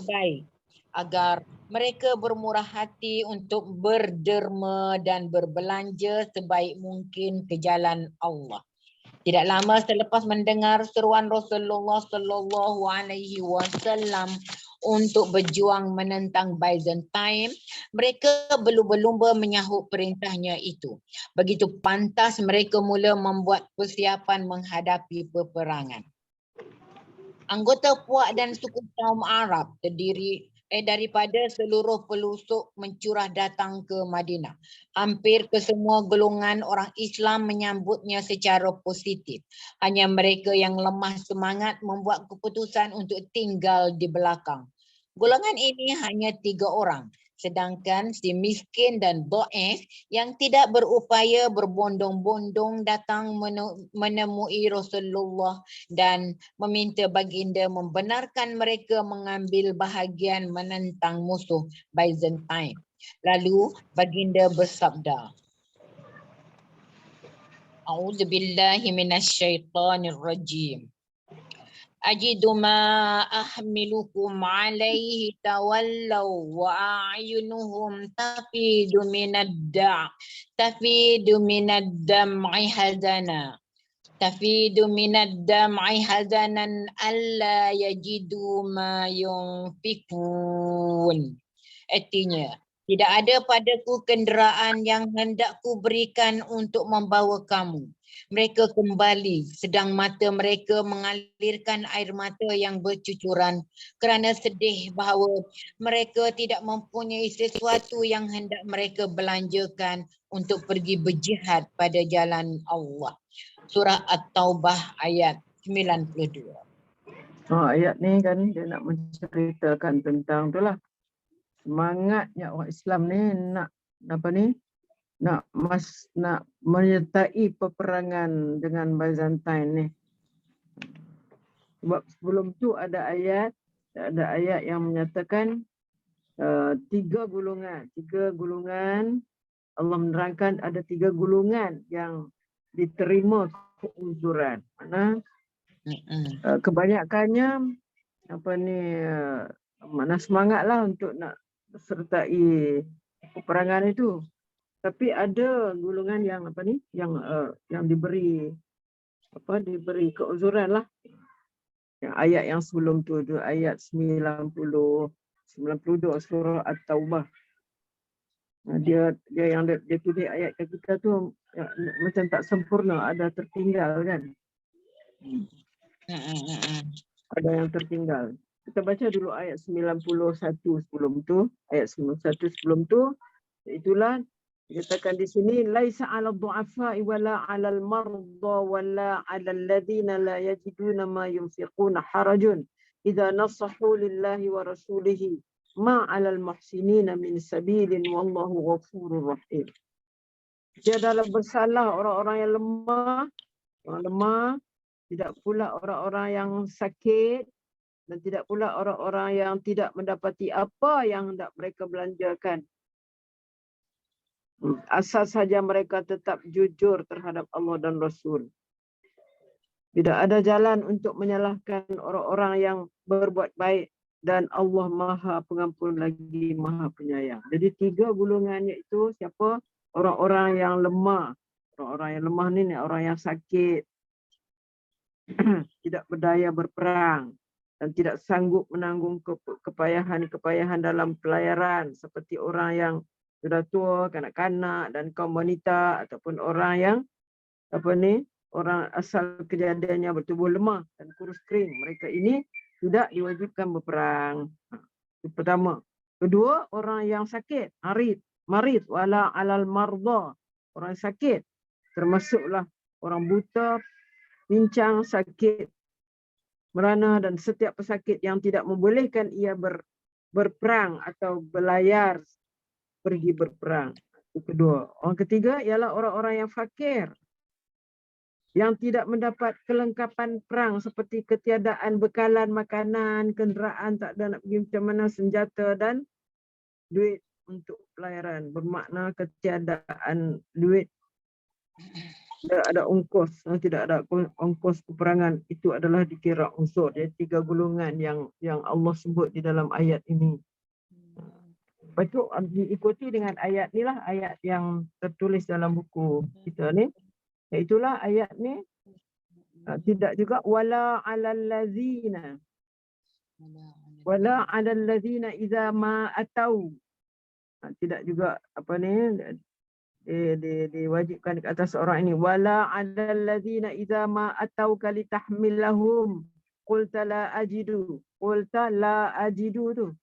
baik agar mereka bermurah hati untuk berderma dan berbelanja sebaik mungkin ke jalan Allah. Tidak lama selepas mendengar seruan Rasulullah SAW untuk berjuang menentang Byzantine, mereka berlumba-lumba menyahut perintahnya itu. Begitu pantas mereka mula membuat persiapan menghadapi peperangan. Anggota puak dan suku kaum Arab terdiri daripada seluruh pelusuk mencurah datang ke Madinah. Hampir ke semua golongan orang Islam menyambutnya secara positif. Hanya mereka yang lemah semangat membuat keputusan untuk tinggal di belakang. Golongan ini hanya 3 orang. Sedangkan si miskin dan dhaif yang tidak berupaya berbondong-bondong datang menemui Rasulullah dan meminta baginda membenarkan mereka mengambil bahagian menentang musuh Byzantine. Lalu baginda bersabda, A'udzubillahi minasyaitonirrajim. Ajidu ma ahmilukum alaihi tawallaw wa a'yunuhum tafidu minad dam'i hazana. Tafidu minad dam'i hazanan alla yajidu ma yunfikun. Artinya, tidak ada padaku kenderaan yang hendak ku berikan untuk membawa kamu. Mereka kembali sedang mata mereka mengalirkan air mata yang bercucuran kerana sedih bahawa mereka tidak mempunyai sesuatu yang hendak mereka belanjakan untuk pergi berjihad pada jalan Allah. Surah At-Taubah ayat 92. Ayat ni kan dia nak menceritakan tentang itulah semangatnya orang Islam ni nak apa ni? Nak menyertai peperangan dengan Byzantine ni. Sebab sebelum tu ada ayat yang menyatakan 3 golongan. 3 golongan Allah menerangkan ada 3 golongan yang diterima keuzuran. Mana kebanyakannya apa ni mana semangatlah untuk nak sertai peperangan itu. Tapi ada golongan yang apa ni yang diberi keuzuran lah. Yang ayat yang sebelum tu ayat 92 surah At-Taubah. Dia yang dia tulis ayat kat kita tu macam tak sempurna, ada tertinggal kan. Ada yang tertinggal. Kita baca dulu ayat 91 sebelum tu, ayat 91 sebelum tu, itulah dikatakan di sini laisa 'alal du'afa'i wala 'alal marda wala 'alal ladzina la yajiduna ma yunfiquna harajun idza nasahu lillahi wa rasulihi ma 'alal muhsinina min sabilin wallahu ghafurur rahim. Dia adalah bersalah orang-orang yang lemah, tidak pula orang-orang yang sakit dan tidak pula orang-orang yang tidak mendapati apa yang hendak mereka belanjakan. Asal saja mereka tetap jujur terhadap Allah dan Rasul. Tidak ada jalan untuk menyalahkan orang-orang yang berbuat baik dan Allah Maha Pengampun lagi Maha Penyayang. Jadi 3 golongannya itu siapa? Orang-orang yang lemah. Orang-orang yang lemah ni orang yang sakit, tidak berdaya berperang dan tidak sanggup menanggung kepayahan dalam pelayaran seperti orang yang sudah tua, kanak-kanak dan kaum wanita ataupun orang yang orang asal kejadiannya bertubuh lemah dan kurus kering. Mereka ini tidak diwajibkan berperang. Itu pertama. Kedua, orang yang sakit, marid wala 'alal marda. Orang sakit termasuklah orang buta, pincang, sakit, merana dan setiap pesakit yang tidak membolehkan ia berperang atau berlayar pergi berperang. Itu kedua. Orang ketiga ialah orang-orang yang fakir, yang tidak mendapat kelengkapan perang seperti ketiadaan bekalan makanan, kenderaan, tak ada nak pergi macam mana, senjata dan duit untuk pelayaran. Bermakna ketiadaan duit, tidak ada ongkos peperangan. Itu adalah dikira unsur. Jadi 3 golongan yang Allah sebut di dalam ayat ini. Lepas tu diikuti dengan ayat ni lah, ayat yang tertulis dalam buku kita ni. Itulah ayat ni. Tidak juga wala 'alal ladzina idza ma atau. Tidak juga apa ni diwajibkan ke atas orang ini. Wala 'alal ladzina idza ma atau kali tahmilahum qulta la ajidu. Qulta la ajidu tu.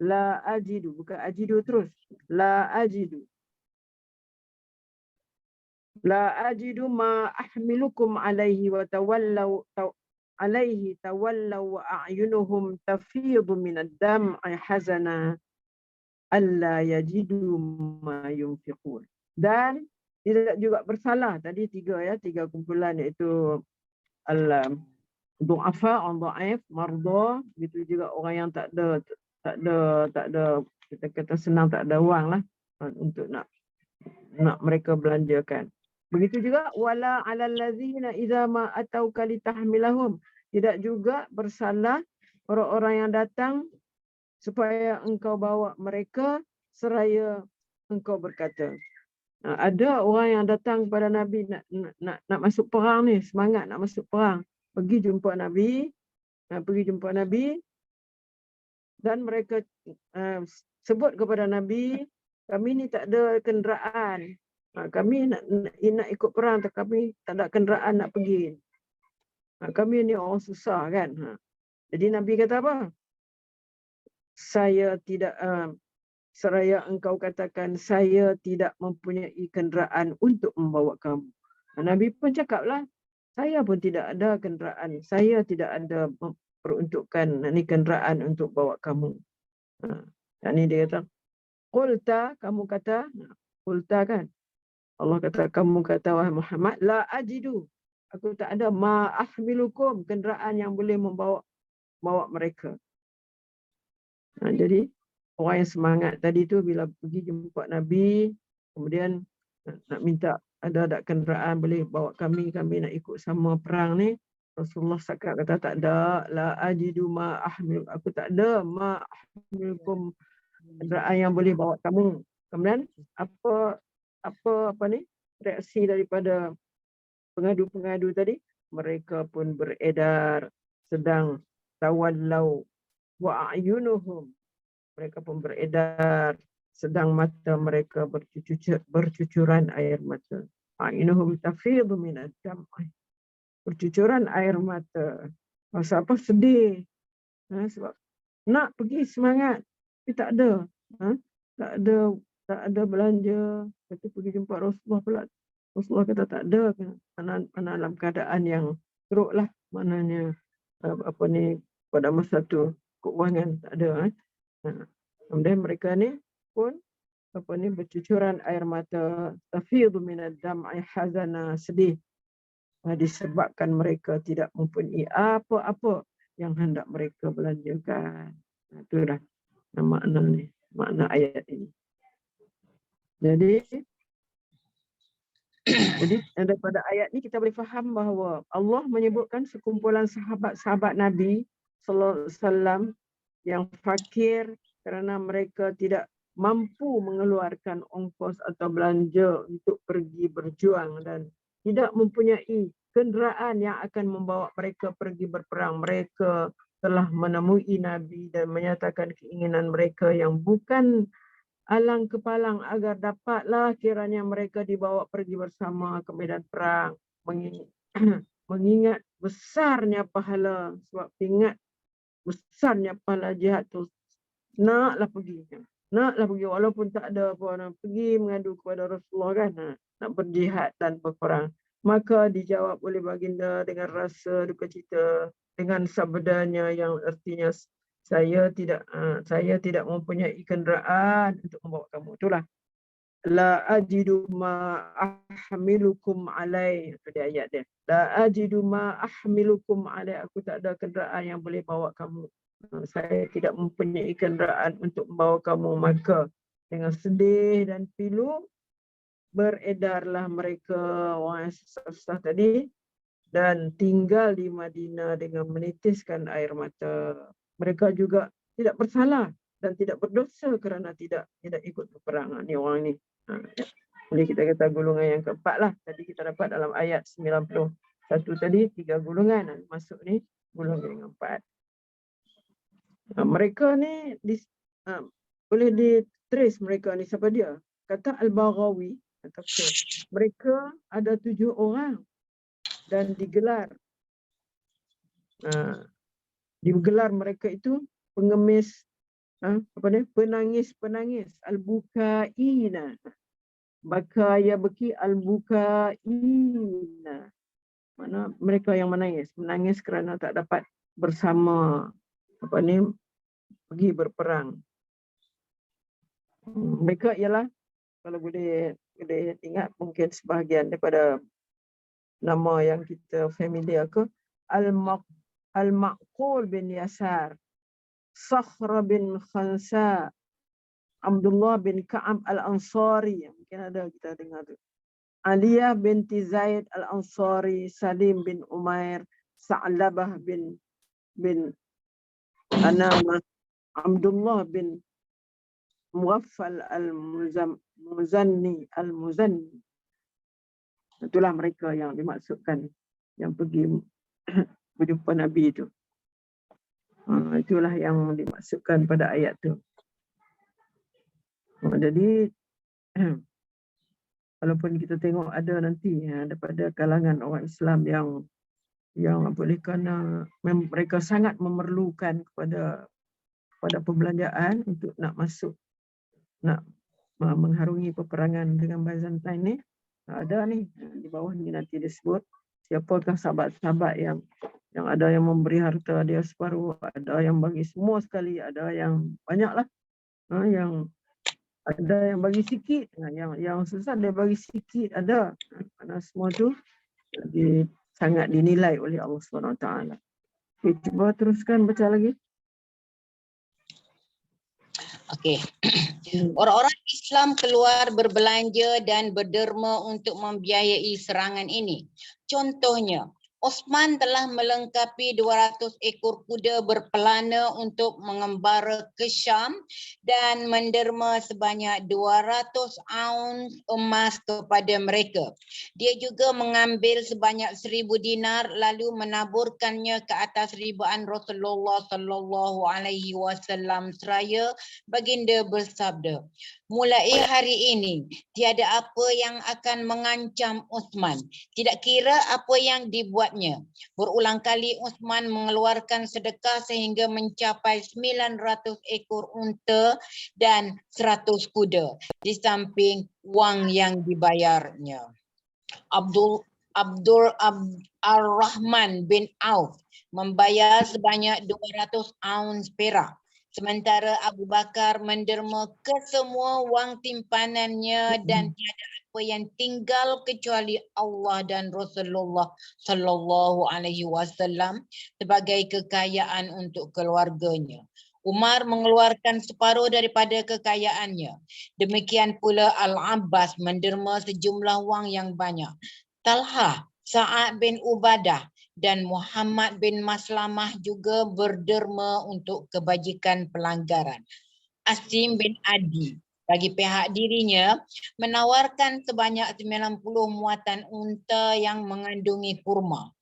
La ajidu, bukan ajidu terus. La ajidu. La ajidu ma ahmilukum alaihi wa tawallaw alaihi tawallaw wa a'yunuhum tafidu minad dam'i hazana alla yajidu ma yunfiqun. Dan tidak juga bersalah. Tadi tiga kumpulan, iaitu du'afa, dhaif, marda, begitu juga orang yang tak ada kita kata senang, tak ada wang lah untuk nak mereka belanjakan. Begitu juga wala 'alal ladzina idza ma atauka litahmilahum. Tidak juga bersalah orang-orang yang datang supaya engkau bawa mereka seraya engkau berkata. Ada orang yang datang kepada Nabi nak masuk perang ni, semangat nak masuk perang. Pergi jumpa Nabi dan mereka sebut kepada Nabi, kami ni tak ada kenderaan. Kami nak ikut perang, tapi tak ada kenderaan nak pergi. Kami ni orang susah kan. Jadi Nabi kata apa? Saya tidak, seraya engkau katakan, saya tidak mempunyai kenderaan untuk membawa kamu. Nabi pun cakaplah, saya pun tidak ada kenderaan. Saya tidak ada peruntukan ni kenderaan untuk bawa kamu. Dan ni dia kata, qulta, kamu kata, qulta kan. Allah kata, kamu kata wahai Muhammad, la ajidu. Aku tak ada ma ahmilukum, kenderaan yang boleh membawa mereka. Jadi orang yang semangat tadi tu bila pergi jumpa Nabi, kemudian nak minta ada kenderaan boleh bawa kami nak ikut sama perang ni. Rasulullah cakap, kata tak ada, la ajidu ma ahmil, aku tak ada ma ahmilukum, kenderaan yang boleh bawa kamu. Kemudian apa ni reaksi daripada pengadu tadi? Mereka pun beredar, sedang tawallau wa a'yunuhum, mereka pun beredar, sedang mata mereka bercucuran air mata. A'yunuhum tafidu minad dam'i, bercucuran air mata. Pasal apa? Sedih. Sebab nak pergi semangat, tapi tak ada. Tak ada belanja. Lepas tu pergi jumpa Rasulullah pula. Rasulullah kata tak ada. Mana dalam keadaan yang teruk lah. Maknanya pada masa tu keuangan tak ada. Kemudian mereka ni pun bercucuran air mata, tafidu minad dam'i hazana, sedih disebabkan mereka tidak mempunyai apa-apa yang hendak mereka belanjakan. Itulah makna ayat ini. Jadi daripada ayat ni kita boleh faham bahawa Allah menyebutkan sekumpulan sahabat-sahabat Nabi sallallahu alaihi wasallam yang fakir kerana mereka tidak mampu mengeluarkan ongkos atau belanja untuk pergi berjuang dan tidak mempunyai kenderaan yang akan membawa mereka pergi berperang. Mereka telah menemui Nabi dan menyatakan keinginan mereka yang bukan alang kepalang agar dapatlah kiranya mereka dibawa pergi bersama ke medan perang, mengingat besarnya pahala, sebab ingat besarnya pahala jihad tu, naklah pergi walaupun tak ada apa, pergi mengadu kepada Rasulullah kan, nak berjihad dan berperang. Maka dijawab oleh baginda dengan rasa duka cita dengan sabdanya yang artinya, saya tidak mempunyai kenderaan untuk membawa kamu. Itulah la ajidu ma ahmilukum alai, itu dia ayat dia. La ajidu ma ahmilukum alai, aku tak ada kenderaan yang boleh bawa kamu. Saya tidak mempunyai kenderaan untuk membawa kamu. Maka dengan sedih dan pilu beredarlah mereka, orang yang susah-susah tadi, dan tinggal di Madinah dengan menitiskan air mata. Mereka juga tidak bersalah dan tidak berdosa kerana tidak ikut peperangan ni orang ni. Boleh kita kata golongan yang keempat lah. Tadi kita dapat dalam ayat 91 tadi 3 golongan, masuk ni golongan yang keempat. Mereka ni boleh di-trace mereka ni siapa dia? Kata Al-Baghawi, mereka ada 7 orang dan digelar mereka itu pengemis Apa ni? Penangis. Al-bukaina. Baka ya beki al-bukaina. Mana mereka yang menangis kerana tak dapat bersama pergi berperang. Mereka ialah, kalau boleh ingat mungkin sebahagian daripada nama yang kita familiar ke, Al-Maqul bin Yasar, Sakhr bin Khansa, Abdullah bin Ka'ab Al-Ansari, mungkin ada kita dengar tu. Aliyah binti Zaid Al-Ansari, Salim bin Umair, Sa'labah bin Anamah, Abdullah bin Muwaffal Al-Muzanni. Itulah mereka yang dimaksudkan yang pergi berjumpa Nabi itu. Itulah yang dimaksudkan pada ayat tu. Jadi walaupun kita tengok ada nanti daripada kalangan orang Islam yang boleh kerana mereka sangat memerlukan kepada perbelanjaan untuk nak masuk, nak mengharungi peperangan dengan Byzantine ni. Ada ni di bawah ni nanti disebut siapakah sahabat-sahabat yang ada yang memberi harta dia separuh, ada yang bagi semua sekali, ada yang banyaklah, yang ada yang bagi sikit, yang susah dia bagi sikit, ada. Karena semua tu sangat dinilai oleh Allah SWT. Okay, cuba teruskan baca lagi. Okey. Orang-orang Islam keluar berbelanja dan berderma untuk membiayai serangan ini. Contohnya, Osman telah melengkapi 200 ekor kuda berpelana untuk mengembara ke Syam dan menderma sebanyak 200 ounce emas kepada mereka. Dia juga mengambil sebanyak 1000 dinar lalu menaburkannya ke atas ribaan Rasulullah sallallahu alaihi wasallam seraya baginda bersabda, mulai hari ini tiada apa yang akan mengancam Osman, tidak kira apa yang dibuatnya. Berulang kali Osman mengeluarkan sedekah sehingga mencapai 900 ekor unta dan 100 kuda di samping wang yang dibayarnya. Abdul Ar-Rahman bin Auf membayar sebanyak 200 ounce perak. Sementara Abu Bakar menderma kesemua wang timpanannya dan tiada apa yang tinggal kecuali Allah dan Rasulullah sallallahu alaihi wasallam sebagai kekayaan untuk keluarganya. Umar mengeluarkan separuh daripada kekayaannya. Demikian pula Al-Abbas menderma sejumlah wang yang banyak. Talha, Sa'ad bin Ubadah dan Muhammad bin Maslamah juga berderma untuk kebajikan pelanggaran. Asim bin Adi bagi pihak dirinya menawarkan sebanyak 90 muatan unta yang mengandungi kurma.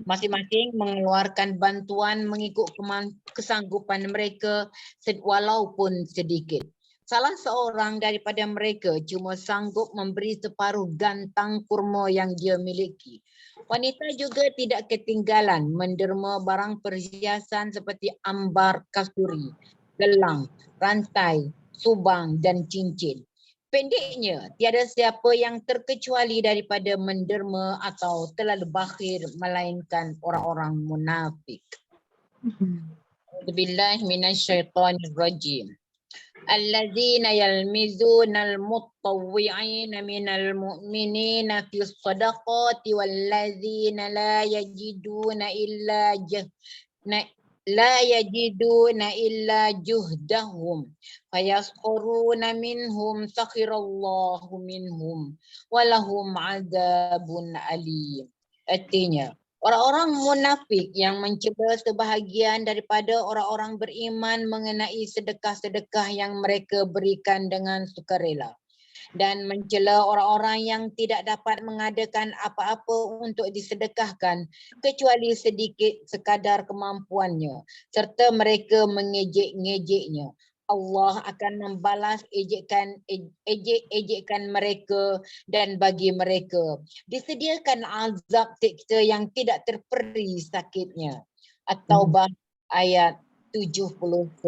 Masing-masing mengeluarkan bantuan mengikut kesanggupan mereka walaupun sedikit. Salah seorang daripada mereka cuma sanggup memberi separuh gantang kurma yang dia miliki. Wanita juga tidak ketinggalan menderma barang perhiasan seperti ambar kasturi, gelang, rantai, subang dan cincin. Pendeknya, tiada siapa yang terkecuali daripada menderma atau terlalu bakhil melainkan orang-orang munafik. A'udzubillahi minasyaitonirrajim. Allazina yalmizuna al-mutawwi'ina minal mu'minina fi sadaqati wallazina la yajiduna illa juhdahum fayaskhuruna minhum sakhirallahu minhum walahum azabun alim. Artinya, orang-orang munafik yang mencela sebahagian daripada orang-orang beriman mengenai sedekah-sedekah yang mereka berikan dengan sukarela dan mencela orang-orang yang tidak dapat mengadakan apa-apa untuk disedekahkan kecuali sedikit sekadar kemampuannya serta mereka mengejek-ngejeknya. Allah akan membalas ejekan mereka dan bagi mereka disediakan azab siksa yang tidak terperi sakitnya. At-Taubah ayat 79.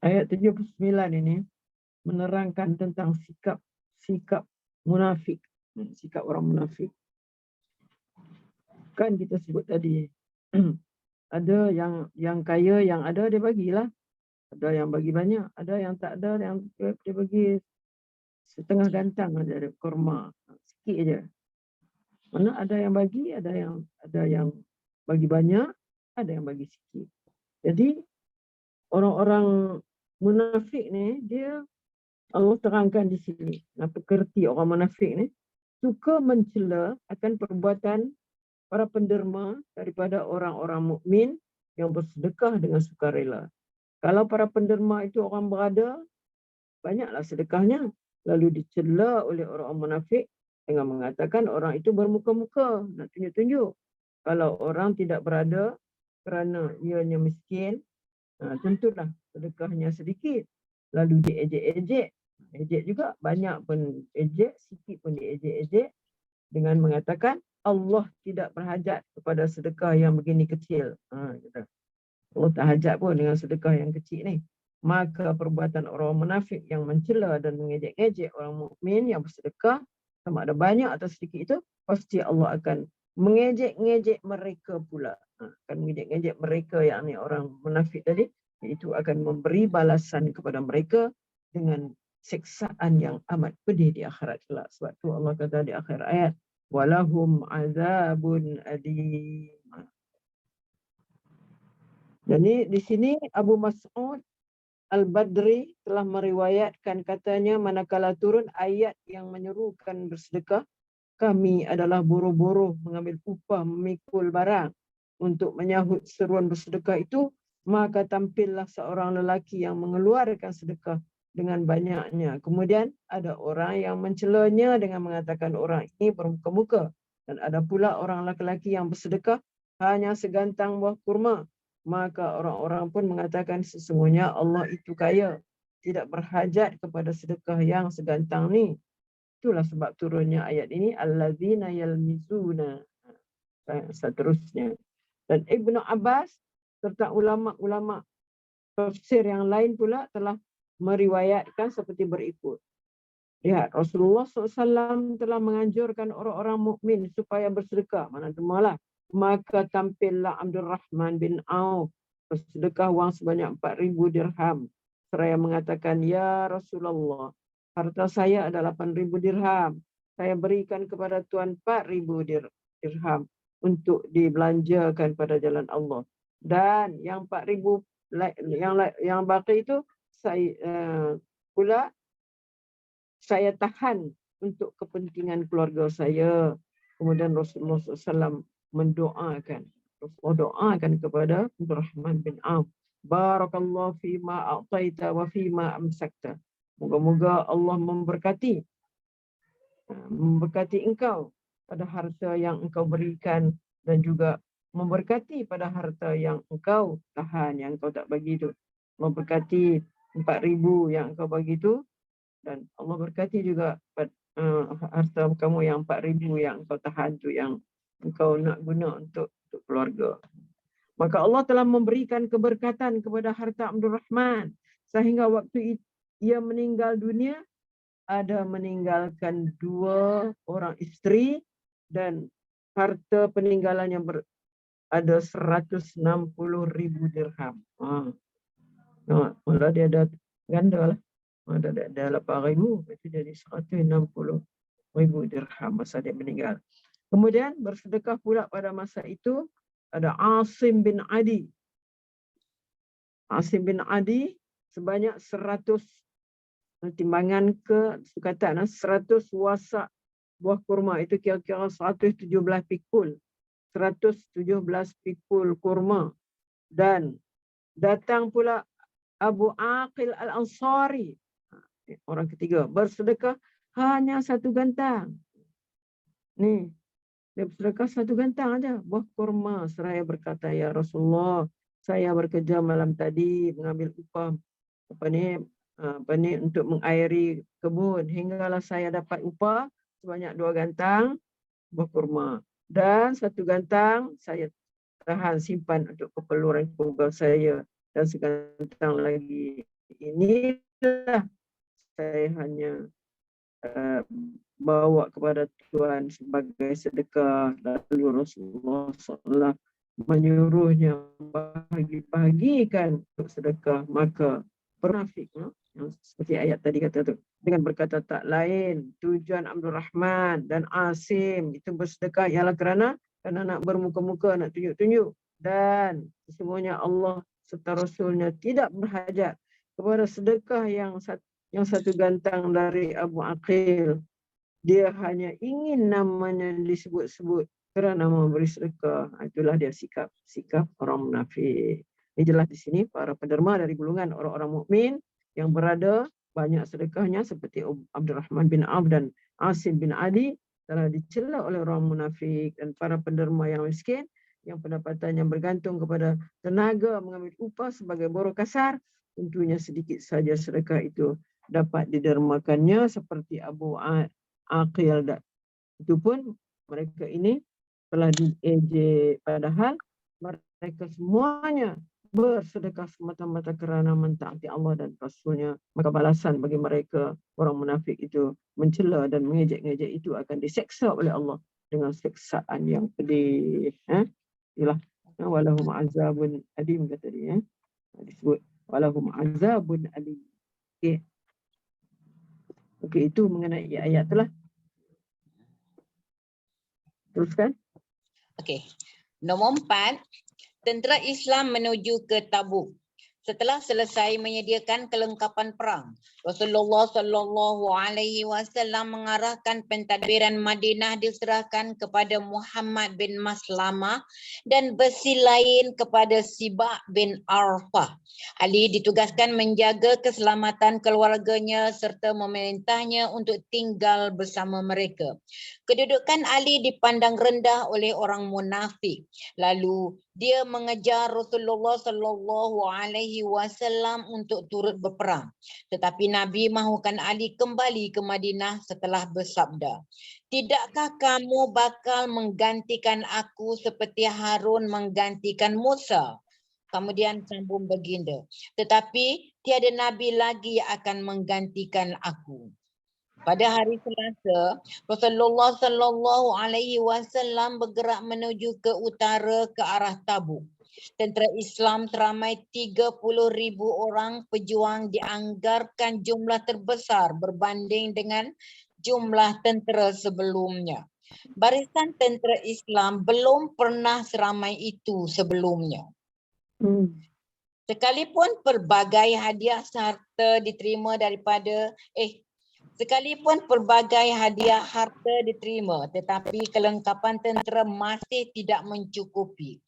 Ayat 79 ini menerangkan tentang sikap munafik. Sikap orang munafik. Kan kita sebut tadi, ada yang kaya, yang ada dia bagilah. Ada yang bagi banyak, ada yang tak ada, yang dia bagi setengah gantang aja, kurma, sikit aja. Mana ada yang bagi, ada yang bagi banyak, ada yang bagi sikit. Jadi orang-orang munafik ni, dia Allah terangkan di sini. Apa kerti orang munafik ni? Suka mencela akan perbuatan para penderma daripada orang-orang mukmin yang bersedekah dengan sukarela. Kalau para penderma itu orang berada, banyaklah sedekahnya. Lalu dicela oleh orang munafik dengan mengatakan orang itu bermuka-muka, nak tunjuk-tunjuk. Kalau orang tidak berada kerana ianya miskin, tentulah sedekahnya sedikit. Lalu diejek-ejek. Ejek juga, banyak pun ejek, sikit pun diejek-ejek dengan mengatakan Allah tidak berhajat kepada sedekah yang begini kecil. Allah tak hajat pun dengan sedekah yang kecil ni. Maka perbuatan orang munafik yang mencela dan mengejek-ejek orang mukmin yang bersedekah, sama ada banyak atau sedikit itu, pasti Allah akan mengejek-ngejek mereka pula. Akan mengejek-ngejek mereka, yang ni orang munafik tadi, itu akan memberi balasan kepada mereka dengan siksaan yang amat pedih di akhirat kelak. Sebab tu Allah kata di akhir ayat, walahum azabun adim. Jadi di sini Abu Mas'ud Al-Badri telah meriwayatkan, katanya manakala turun ayat yang menyerukan bersedekah, kami adalah boro-boro mengambil upah memikul barang untuk menyahut seruan bersedekah itu, maka tampillah seorang lelaki yang mengeluarkan sedekah dengan banyaknya. Kemudian ada orang yang mencelanya dengan mengatakan orang ini bermuka-muka, dan ada pula orang lelaki yang bersedekah hanya segantang buah kurma. Maka orang-orang pun mengatakan sesungguhnya Allah itu kaya, tidak berhajat kepada sedekah yang segantang ni. Itulah sebab turunnya ayat ini, allazina yalmizuna, seterusnya. Dan Ibnu Abbas serta ulama-ulama tafsir yang lain pula telah meriwayatkan seperti berikut. Lihat, Rasulullah SAW telah menganjurkan orang-orang mukmin supaya bersedekah. Mana cemalah. Maka tampillah Abdurrahman bin Auf bersedekah wang sebanyak 4,000 dirham. Seraya mengatakan, ya Rasulullah, harta saya adalah 8,000 dirham. Saya berikan kepada Tuhan 4,000 dirham untuk dibelanjakan pada jalan Allah. Dan yang 4,000 yang baki itu saya pula saya tahan untuk kepentingan keluarga saya. Kemudian Rasulullah SAW mendoakan. Rasulullah doakan kepada Abdurrahman bin Auf. Barakallahu fima a'taita wa fima amsakta. Moga-moga Allah memberkati engkau pada harta yang engkau berikan, dan juga memberkati pada harta yang engkau tahan, yang engkau tak bagi itu. Memberkati 4,000 yang engkau bagi itu, dan Allah berkati juga harta kamu yang 4,000 yang engkau tahan tu, yang engkau nak guna untuk keluarga. Maka Allah telah memberikan keberkatan kepada harta Abdul Rahman, sehingga waktu ia meninggal dunia, ada meninggalkan 2 orang isteri, dan harta peninggalannya ada 160,000 dirham. Malah dia ada ganda lah. Ada 8,000, itu jadi 160,000 dirham masa dia meninggal. Kemudian bersedekah pula pada masa itu ada Asim bin Adi. Asim bin Adi sebanyak 100 timbangan ke sukatan 100 wasak buah kurma, itu kira-kira 117 pikul. 117 pikul kurma. Dan datang pula Abu Aqil Al-Ansari, orang ketiga, bersedekah hanya 1 gantang. Ni, dia bersedekah 1 gantang aja buah kurma, seraya berkata, ya Rasulullah, saya bekerja malam tadi mengambil upah untuk mengairi kebun, hinggalah saya dapat upah sebanyak 2 gantang buah kurma, dan 1 gantang saya tahan simpan untuk keperluan keluarga saya. dan sekantang lagi. Inilah saya hanya bawa kepada Tuhan sebagai sedekah. Lalu Rasulullah SAW menyuruhnya bagi-bagikan untuk sedekah. Maka penafik, yang seperti ayat tadi kata tu, dengan berkata tak lain, tujuan Abdul Rahman dan Asim itu bersedekah ialah kerana nak bermuka-muka, nak tunjuk-tunjuk, dan sesungguhnya Allah serta Rasulnya tidak berhajat kepada sedekah yang satu gantang dari Abu Aqil. Dia hanya ingin namanya disebut-sebut kerana memberi sedekah. Itulah dia sikap orang munafik. Ini jelas di sini para penderma dari golongan orang-orang mukmin yang berada banyak sedekahnya seperti Abdul Rahman bin Auf dan Asim bin Adi telah dicela oleh orang munafik, dan para penderma yang miskin yang pendapatannya bergantung kepada tenaga mengambil upah sebagai buruh kasar, tentunya sedikit saja sedekah itu dapat didermakannya seperti Abu Aqil. Itu pun mereka ini telah diejek, padahal mereka semuanya bersedekah semata-mata kerana mentaati Allah dan Rasulnya. Maka balasan bagi mereka orang munafik itu mencela dan mengejek-ngejek itu akan diseksa oleh Allah dengan seksaan yang pedih. Itulah walahum azabun alim kata dia. Disebut walahum azabun alim. Okey, itu mengenai ayat itulah. Teruskan. Okey. Nombor 4, tentera Islam menuju ke Tabuk. Setelah selesai menyediakan kelengkapan perang, Rasulullah sallallahu alaihi wasallam mengarahkan pentadbiran Madinah diserahkan kepada Muhammad bin Maslamah dan besi lain kepada Sibak bin Arfah. Ali ditugaskan menjaga keselamatan keluarganya serta memerintahnya untuk tinggal bersama mereka. Kedudukan Ali dipandang rendah oleh orang munafik. Lalu dia mengejar Rasulullah sallallahu alaihi wasallam untuk turut berperang. Tetapi Nabi mahukan Ali kembali ke Madinah setelah bersabda, "Tidakkah kamu bakal menggantikan aku seperti Harun menggantikan Musa?" Kemudian sambung baginda, "Tetapi tiada Nabi lagi akan menggantikan aku." Pada hari Selasa, Rasulullah sallallahu alaihi wasallam bergerak menuju ke utara ke arah Tabuk. Tentera Islam seramai 30,000 orang pejuang dianggarkan jumlah terbesar berbanding dengan jumlah tentera sebelumnya. Barisan tentera Islam belum pernah seramai itu sebelumnya. Sekalipun pelbagai hadiah harta diterima tetapi kelengkapan tentera masih tidak mencukupi.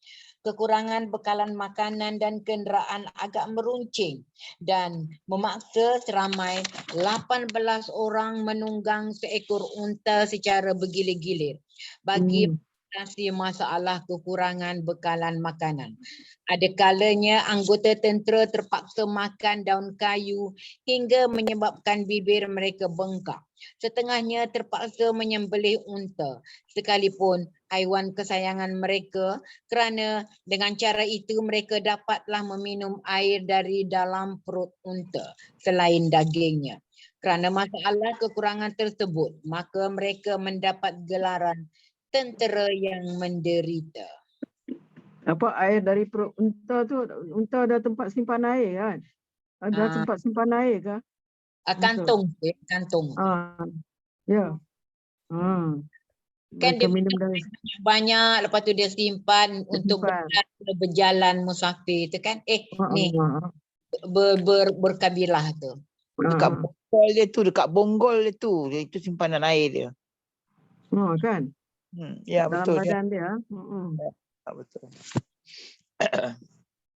Kekurangan bekalan makanan dan kenderaan agak meruncing dan memaksa seramai 18 orang menunggang seekor unta secara bergilir-gilir bagi mengatasi masalah kekurangan bekalan makanan. Ada kalanya anggota tentera terpaksa makan daun kayu hingga menyebabkan bibir mereka bengkak. Setengahnya terpaksa menyembelih unta sekalipun haiwan kesayangan mereka, kerana dengan cara itu mereka dapatlah meminum air dari dalam perut unta selain dagingnya. Kerana masalah kekurangan tersebut, maka mereka mendapat gelaran tentera yang menderita. Apa air dari perut unta tu, unta ada tempat simpan air kan? Ada tempat simpan air ke? Kantung. Ya. Kan dia minum dari banyak, lepas tu dia simpan untuk berjalan musafir tu kan. Berkabilah tu. Dekat bonggol dia tu, itu simpanan air dia. Kan? Ya, dalam betul. Badan dia. Betul.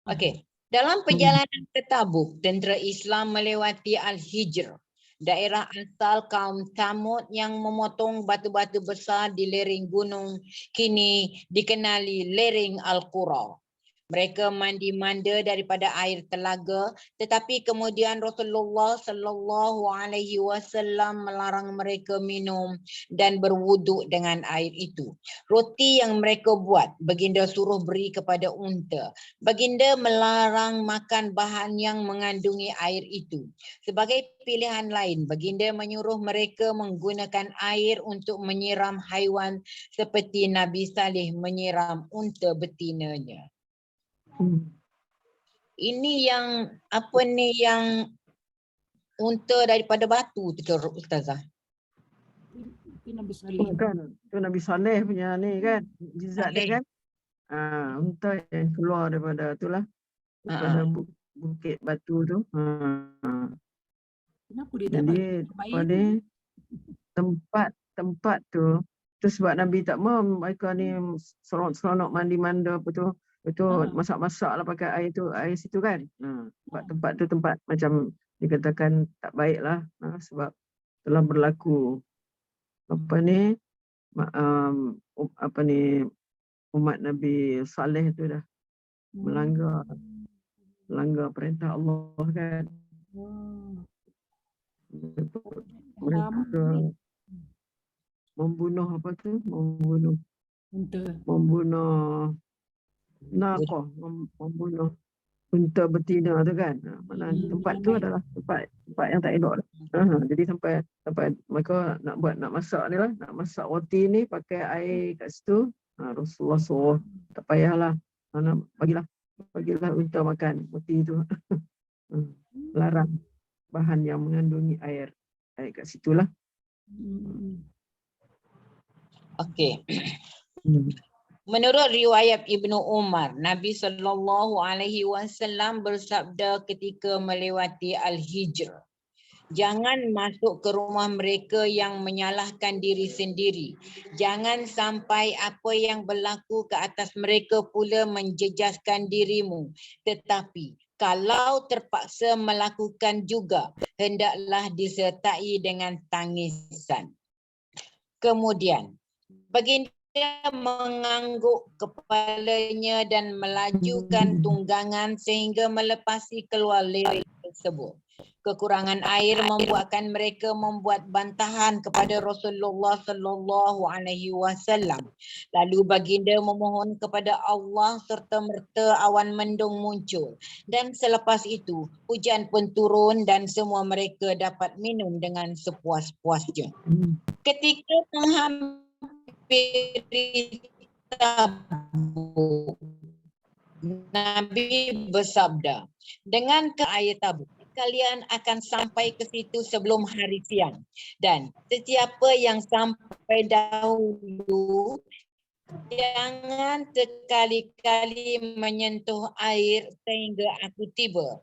Okey. Dalam perjalanan ke Tabuk, tentera Islam melewati Al-Hijr, daerah asal kaum Thamud yang memotong batu-batu besar di lereng gunung kini dikenali lereng Al-Qura. Mereka mandi-manda daripada air telaga, tetapi kemudian Rasulullah sallallahu alaihi wasallam melarang mereka minum dan berwuduk dengan air itu. Roti yang mereka buat, baginda suruh beri kepada unta. Baginda melarang makan bahan yang mengandungi air itu. Sebagai pilihan lain, baginda menyuruh mereka menggunakan air untuk menyiram haiwan seperti Nabi Saleh menyiram unta betinanya. Ini yang apa ni yang unta daripada batu tu ke Ustazah? Itu Nabi Saleh. Kan, itu Nabi Saleh punya ni kan, mukjizat dia kan. Unta yang keluar daripada itulah, daripada bukit batu tu. Kenapa dia tak Jadi bagi pada tempat tu sebab Nabi tak mau mereka ni seronok mandi-manda apa tu. Betul, masak-masak lah pakai air situ kan. Sebab tempat tu tempat macam dikatakan tak baik lah. Sebab telah berlaku umat Nabi Saleh tu dah melanggar perintah Allah kan. Mereka membunuh naqah, membunuh unta betina tu kan. Mana tempat tu adalah tempat yang tak elok lah. Jadi sampai mereka nak masak ni lah, nak masak roti ni pakai air kat situ. Rasulullah suruh tak payahlah, bagilah unta makan roti tu. Larang bahan yang mengandungi air kat situlah. Okey. Menurut riwayat Ibnu Umar, Nabi SAW bersabda ketika melewati Al-Hijr, jangan masuk ke rumah mereka yang menyalahkan diri sendiri. Jangan sampai apa yang berlaku ke atas mereka pula menjejaskan dirimu. Tetapi kalau terpaksa melakukan juga, hendaklah disertai dengan tangisan. Kemudian, baginda mengangguk kepalanya dan melajukan tunggangan sehingga melepasi keluar leleng tersebut. Kekurangan air membuatkan mereka membuat bantahan kepada Rasulullah sallallahu alaihi wasallam. Lalu baginda memohon kepada Allah serta merta awan mendung muncul, dan selepas itu hujan pun turun dan semua mereka dapat minum dengan sepuas-puasnya. Ketika menghampiri Tabuk, Nabi bersabda, dengan ke air Tabuk, kalian akan sampai ke situ sebelum hari siang, dan sesiapa yang sampai dahulu jangan sekali-kali menyentuh air sehingga aku tiba.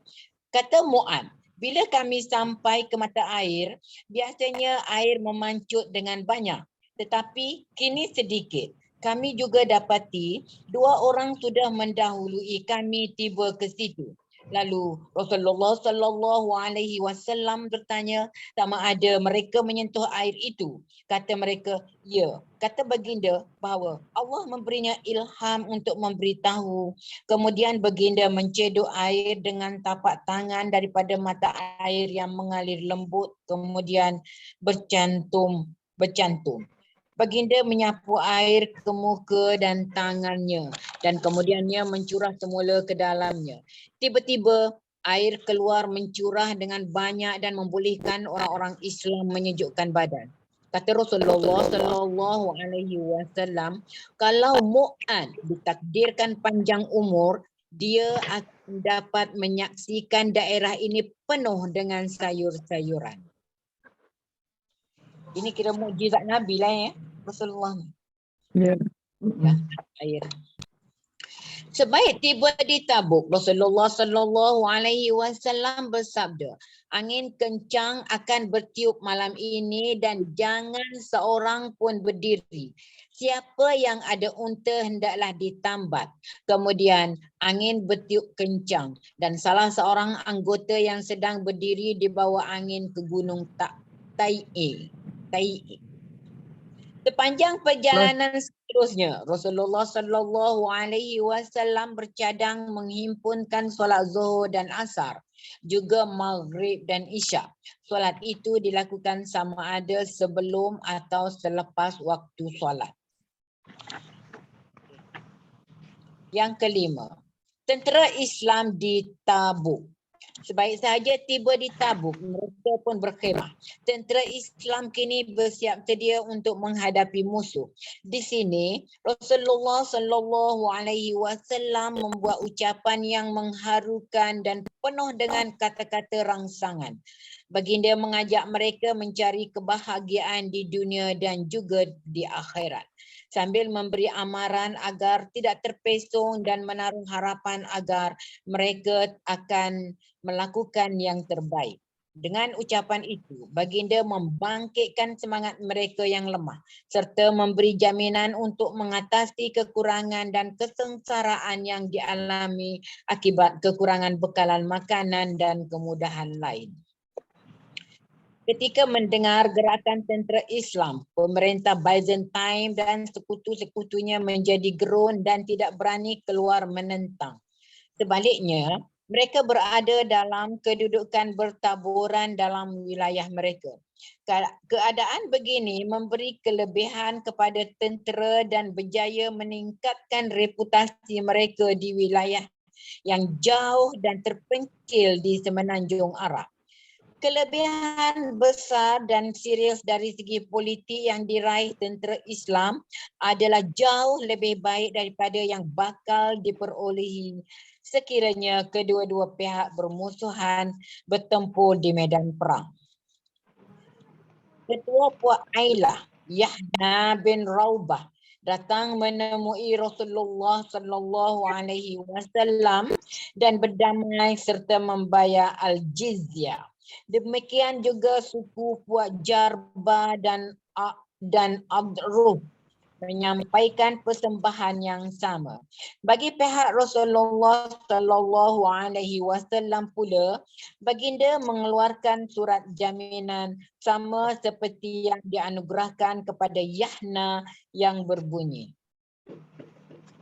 Kata Mu'ad, bila kami sampai ke mata air, biasanya air memancut dengan banyak, tetapi kini sedikit. Kami juga dapati 2 orang sudah mendahului kami tiba ke situ. Lalu Rasulullah sallallahu alaihi wasallam bertanya, sama ada mereka menyentuh air itu? Kata mereka, ya. Kata baginda bahawa Allah memberinya ilham untuk memberitahu. Kemudian baginda mencedok air dengan tapak tangan daripada mata air yang mengalir lembut, kemudian bercantum. Baginda menyapu air ke muka dan tangannya dan kemudiannya mencurah semula ke dalamnya. Tiba-tiba air keluar mencurah dengan banyak dan membolehkan orang-orang Islam menyejukkan badan. Kata Rasulullah sallallahu alaihi wasallam, kalau Mu'ad ditakdirkan panjang umur, dia akan dapat menyaksikan daerah ini penuh dengan sayur-sayuran. Ini kira mukjizat Nabi lah ya, Rasulullah. Ya. Air. Sebaik tiba di Tabuk, Rasulullah sallallahu alaihi wasallam bersabda, angin kencang akan bertiup malam ini dan jangan seorang pun berdiri. Siapa yang ada unta hendaklah ditambat. Kemudian angin bertiup kencang dan salah seorang anggota yang sedang berdiri di bawah angin ke gunung Tai'i. Sepanjang perjalanan seterusnya, Rasulullah sallallahu alaihi wasallam bercadang menghimpunkan solat Zuhur dan Asar, juga Maghrib dan Isya. Solat itu dilakukan sama ada sebelum atau selepas waktu solat. Yang kelima, tentera Islam di Tabuk. Sebaik sahaja tiba di Tabuk, mereka pun berkhemah. Tentera Islam kini bersiap sedia untuk menghadapi musuh. Di sini Rasulullah sallallahu alaihi wasallam membuat ucapan yang mengharukan dan penuh dengan kata-kata rangsangan. Baginda mengajak mereka mencari kebahagiaan di dunia dan juga di akhirat, sambil memberi amaran agar tidak terpesong dan menaruh harapan agar mereka akan melakukan yang terbaik. Dengan ucapan itu, baginda membangkitkan semangat mereka yang lemah serta memberi jaminan untuk mengatasi kekurangan dan kesengsaraan yang dialami akibat kekurangan bekalan makanan dan kemudahan lain. Ketika mendengar gerakan tentera Islam, pemerintah Byzantine dan sekutu-sekutunya menjadi gerun dan tidak berani keluar menentang. Sebaliknya, mereka berada dalam kedudukan bertaburan dalam wilayah mereka. Keadaan begini memberi kelebihan kepada tentera dan berjaya meningkatkan reputasi mereka di wilayah yang jauh dan terpencil di semenanjung Arab. Kelebihan besar dan serius dari segi politik yang diraih tentera Islam adalah jauh lebih baik daripada yang bakal diperolehi sekiranya kedua-dua pihak bermusuhan bertempur di medan perang. Ketua Puak Ailah, Yahna bin Raubah, datang menemui Rasulullah sallallahu alaihi wasallam dan berdamai serta membayar al-jizyah. Demikian juga suku Puak Jarba dan Abdurruf menyampaikan persembahan yang sama. Bagi pihak Rasulullah sallallahu alaihi wasallam pula, baginda mengeluarkan surat jaminan sama seperti yang dianugerahkan kepada Yahna yang berbunyi,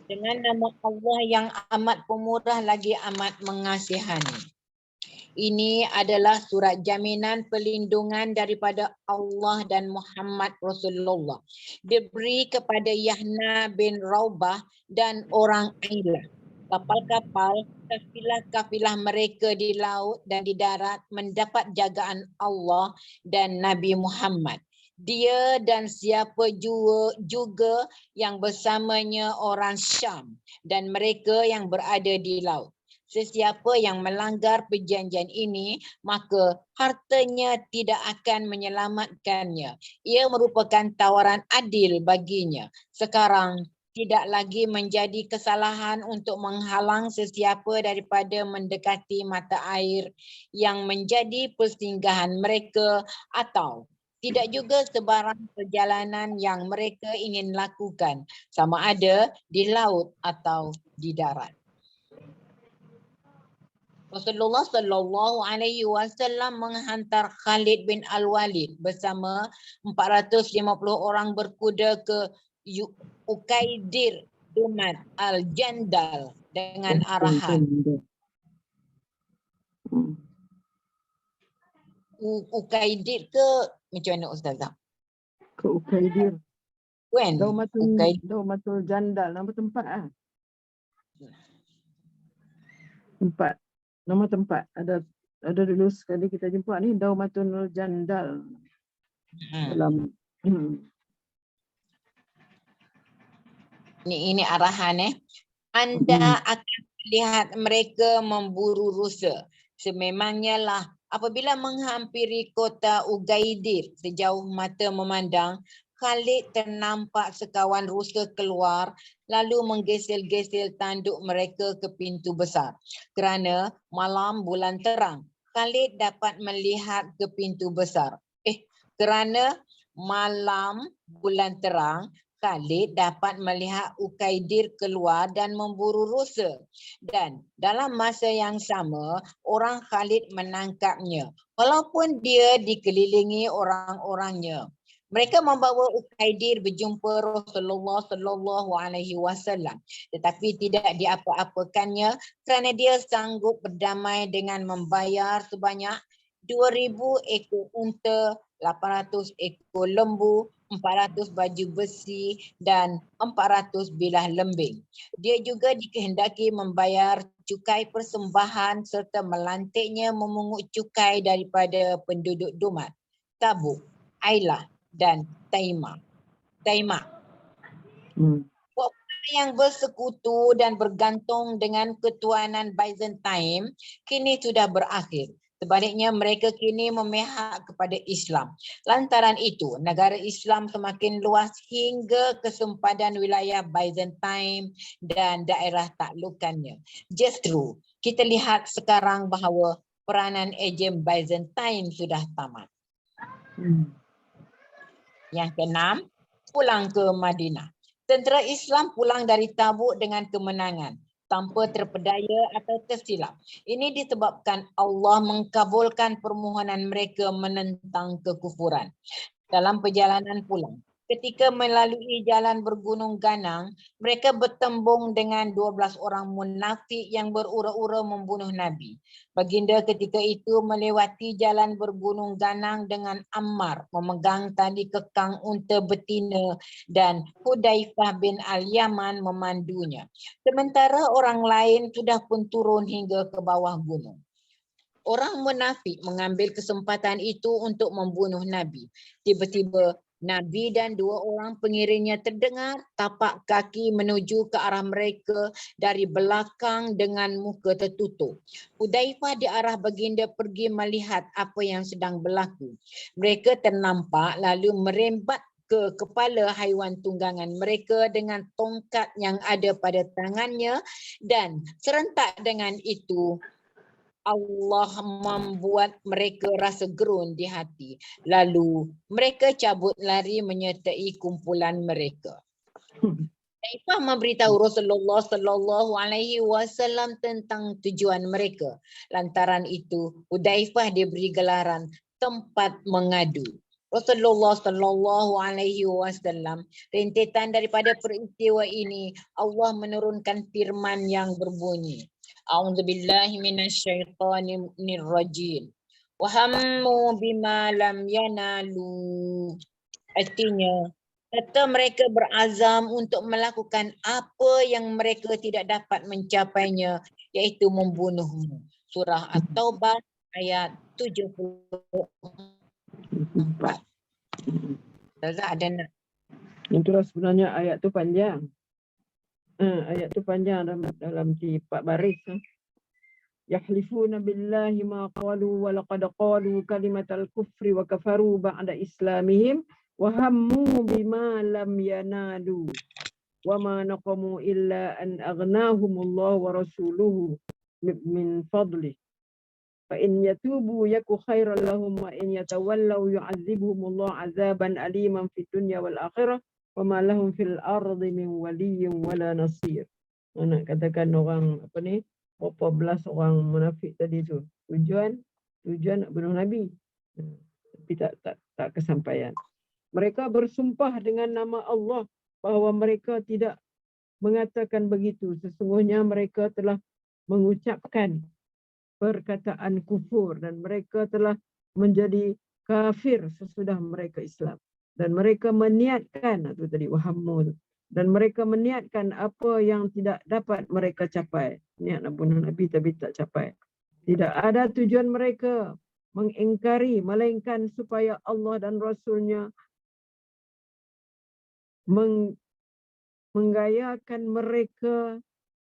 dengan nama Allah yang amat pemurah lagi amat mengasihani. Ini adalah surat jaminan perlindungan daripada Allah dan Muhammad Rasulullah. Diberi kepada Yahna bin Raubah dan orang Ailah. Kapal-kapal, kafilah-kafilah mereka di laut dan di darat mendapat jagaan Allah dan Nabi Muhammad. Dia dan siapa juga yang bersamanya orang Syam dan mereka yang berada di laut. Sesiapa yang melanggar perjanjian ini, maka hartanya tidak akan menyelamatkannya. Ia merupakan tawaran adil baginya. Sekarang tidak lagi menjadi kesalahan untuk menghalang sesiapa daripada mendekati mata air yang menjadi persinggahan mereka, atau tidak juga sebarang perjalanan yang mereka ingin lakukan, sama ada di laut atau di darat. Rasulullah sallallahu alaihi wasallam menghantar Khalid bin Al-Walid bersama 450 orang berkuda ke Ukaidir Dumat Al-Jandal dengan arahan Ukaidir ke macam mana Ustazah? Ke Ukaidir. When? Daumatul Jandal, nama tempat ah. Tempat. Nama tempat. Ada dulu sekali kita jumpa ni Daumatul Jandal. Dalam Ini arahan Anda akan melihat mereka memburu rusa. Sememangnya lah apabila menghampiri kota Ugaidir, sejauh mata memandang, Khalid ternampak sekawan rusa keluar lalu menggesel-gesel tanduk mereka ke pintu besar. Kerana malam bulan terang, Khalid dapat melihat ke pintu besar. Kerana malam bulan terang, Khalid dapat melihat Ukaidir keluar dan memburu rusa. Dan dalam masa yang sama, orang Khalid menangkapnya walaupun dia dikelilingi orang-orangnya. Mereka membawa Ukaidir berjumpa Rasulullah sallallahu alaihi wasallam, tetapi tidak diapa-apakannya kerana dia sanggup berdamai dengan membayar sebanyak 2,000 ekor unta, 800 ekor lembu, 400 baju besi dan 400 bilah lembing. Dia juga dikehendaki membayar cukai persembahan serta melantiknya memungut cukai daripada penduduk Dumat, Tabuk, Ailah dan Taimah. Yang bersekutu dan bergantung dengan ketuanan Byzantine kini sudah berakhir. Sebaliknya mereka kini memihak kepada Islam. Lantaran itu, negara Islam semakin luas hingga ke sempadan wilayah Byzantine dan daerah taklukannya. Justru, kita lihat sekarang bahawa peranan ejen Byzantine sudah tamat. Yang keenam, pulang ke Madinah. Tentera Islam pulang dari Tabuk dengan kemenangan, tanpa terpedaya atau tersilap. Ini disebabkan Allah mengkabulkan permohonan mereka menentang kekufuran. Dalam perjalanan pulang, ketika melalui jalan bergunung ganang, mereka bertembung dengan 12 orang munafik yang berura-ura membunuh Nabi. Baginda ketika itu melewati jalan bergunung ganang dengan Ammar memegang tali kekang unta betina dan Hudzaifah bin Al-Yaman memandunya. Sementara orang lain sudah pun turun hingga ke bawah gunung. Orang munafik mengambil kesempatan itu untuk membunuh Nabi. Tiba-tiba Nabi dan 2 orang pengiringnya terdengar tapak kaki menuju ke arah mereka dari belakang dengan muka tertutup. Hudzaifah di arah baginda pergi melihat apa yang sedang berlaku. Mereka ternampak lalu merembat ke kepala haiwan tunggangan mereka dengan tongkat yang ada pada tangannya, dan serentak dengan itu Allah membuat mereka rasa gerun di hati. Lalu mereka cabut lari menyertai kumpulan mereka. Hudzaifah memberitahu Rasulullah sallallahu alaihi wasallam tentang tujuan mereka. Lantaran itu, Hudzaifah diberi gelaran tempat mengadu. Rasulullah sallallahu alaihi wasallam, rentetan daripada peristiwa ini, Allah menurunkan firman yang berbunyi, A'udzubillahi minasyaitonir rajim. Wa hammu bima lam yanalu. Artinya, serta mereka berazam untuk melakukan apa yang mereka tidak dapat mencapainya, iaitu membunuhmu. Surah At-Taubah ayat 74. Ustazah ada nak? Itulah sebenarnya ayat tu panjang. Ayat tu panjang dalam 4 baris. Yahlifuna billahi ma qalu wa laqad qalu kalimatal kufri wa kafaru ba'da islamihim wa hammu bima lam yanalu wa ma naqamu illa an aghnahumullahu wa rasuluhu min fadlih fa in yatubu yaku khairan lahum wa in yatawallaw yu'adzibhumullahu 'adzaban aliman fid dunya wal akhirah wa ma lahum fil ardi min waliyyin wala nasir. Nak katakan orang apa ni, berapa belas orang munafik tadi tu tujuan nak bunuh Nabi, tapi tak kesampaian. Mereka bersumpah dengan nama Allah bahawa mereka tidak mengatakan begitu. Sesungguhnya mereka telah mengucapkan perkataan kufur dan mereka telah menjadi kafir sesudah mereka Islam. Dan mereka meniatkan, itu tadi wahammu, dan mereka meniatkan apa yang tidak dapat mereka capai. Niat nak bunuh Nabi tapi tak capai. Tidak ada tujuan mereka mengingkari, melainkan supaya Allah dan Rasulnya menggayakan mereka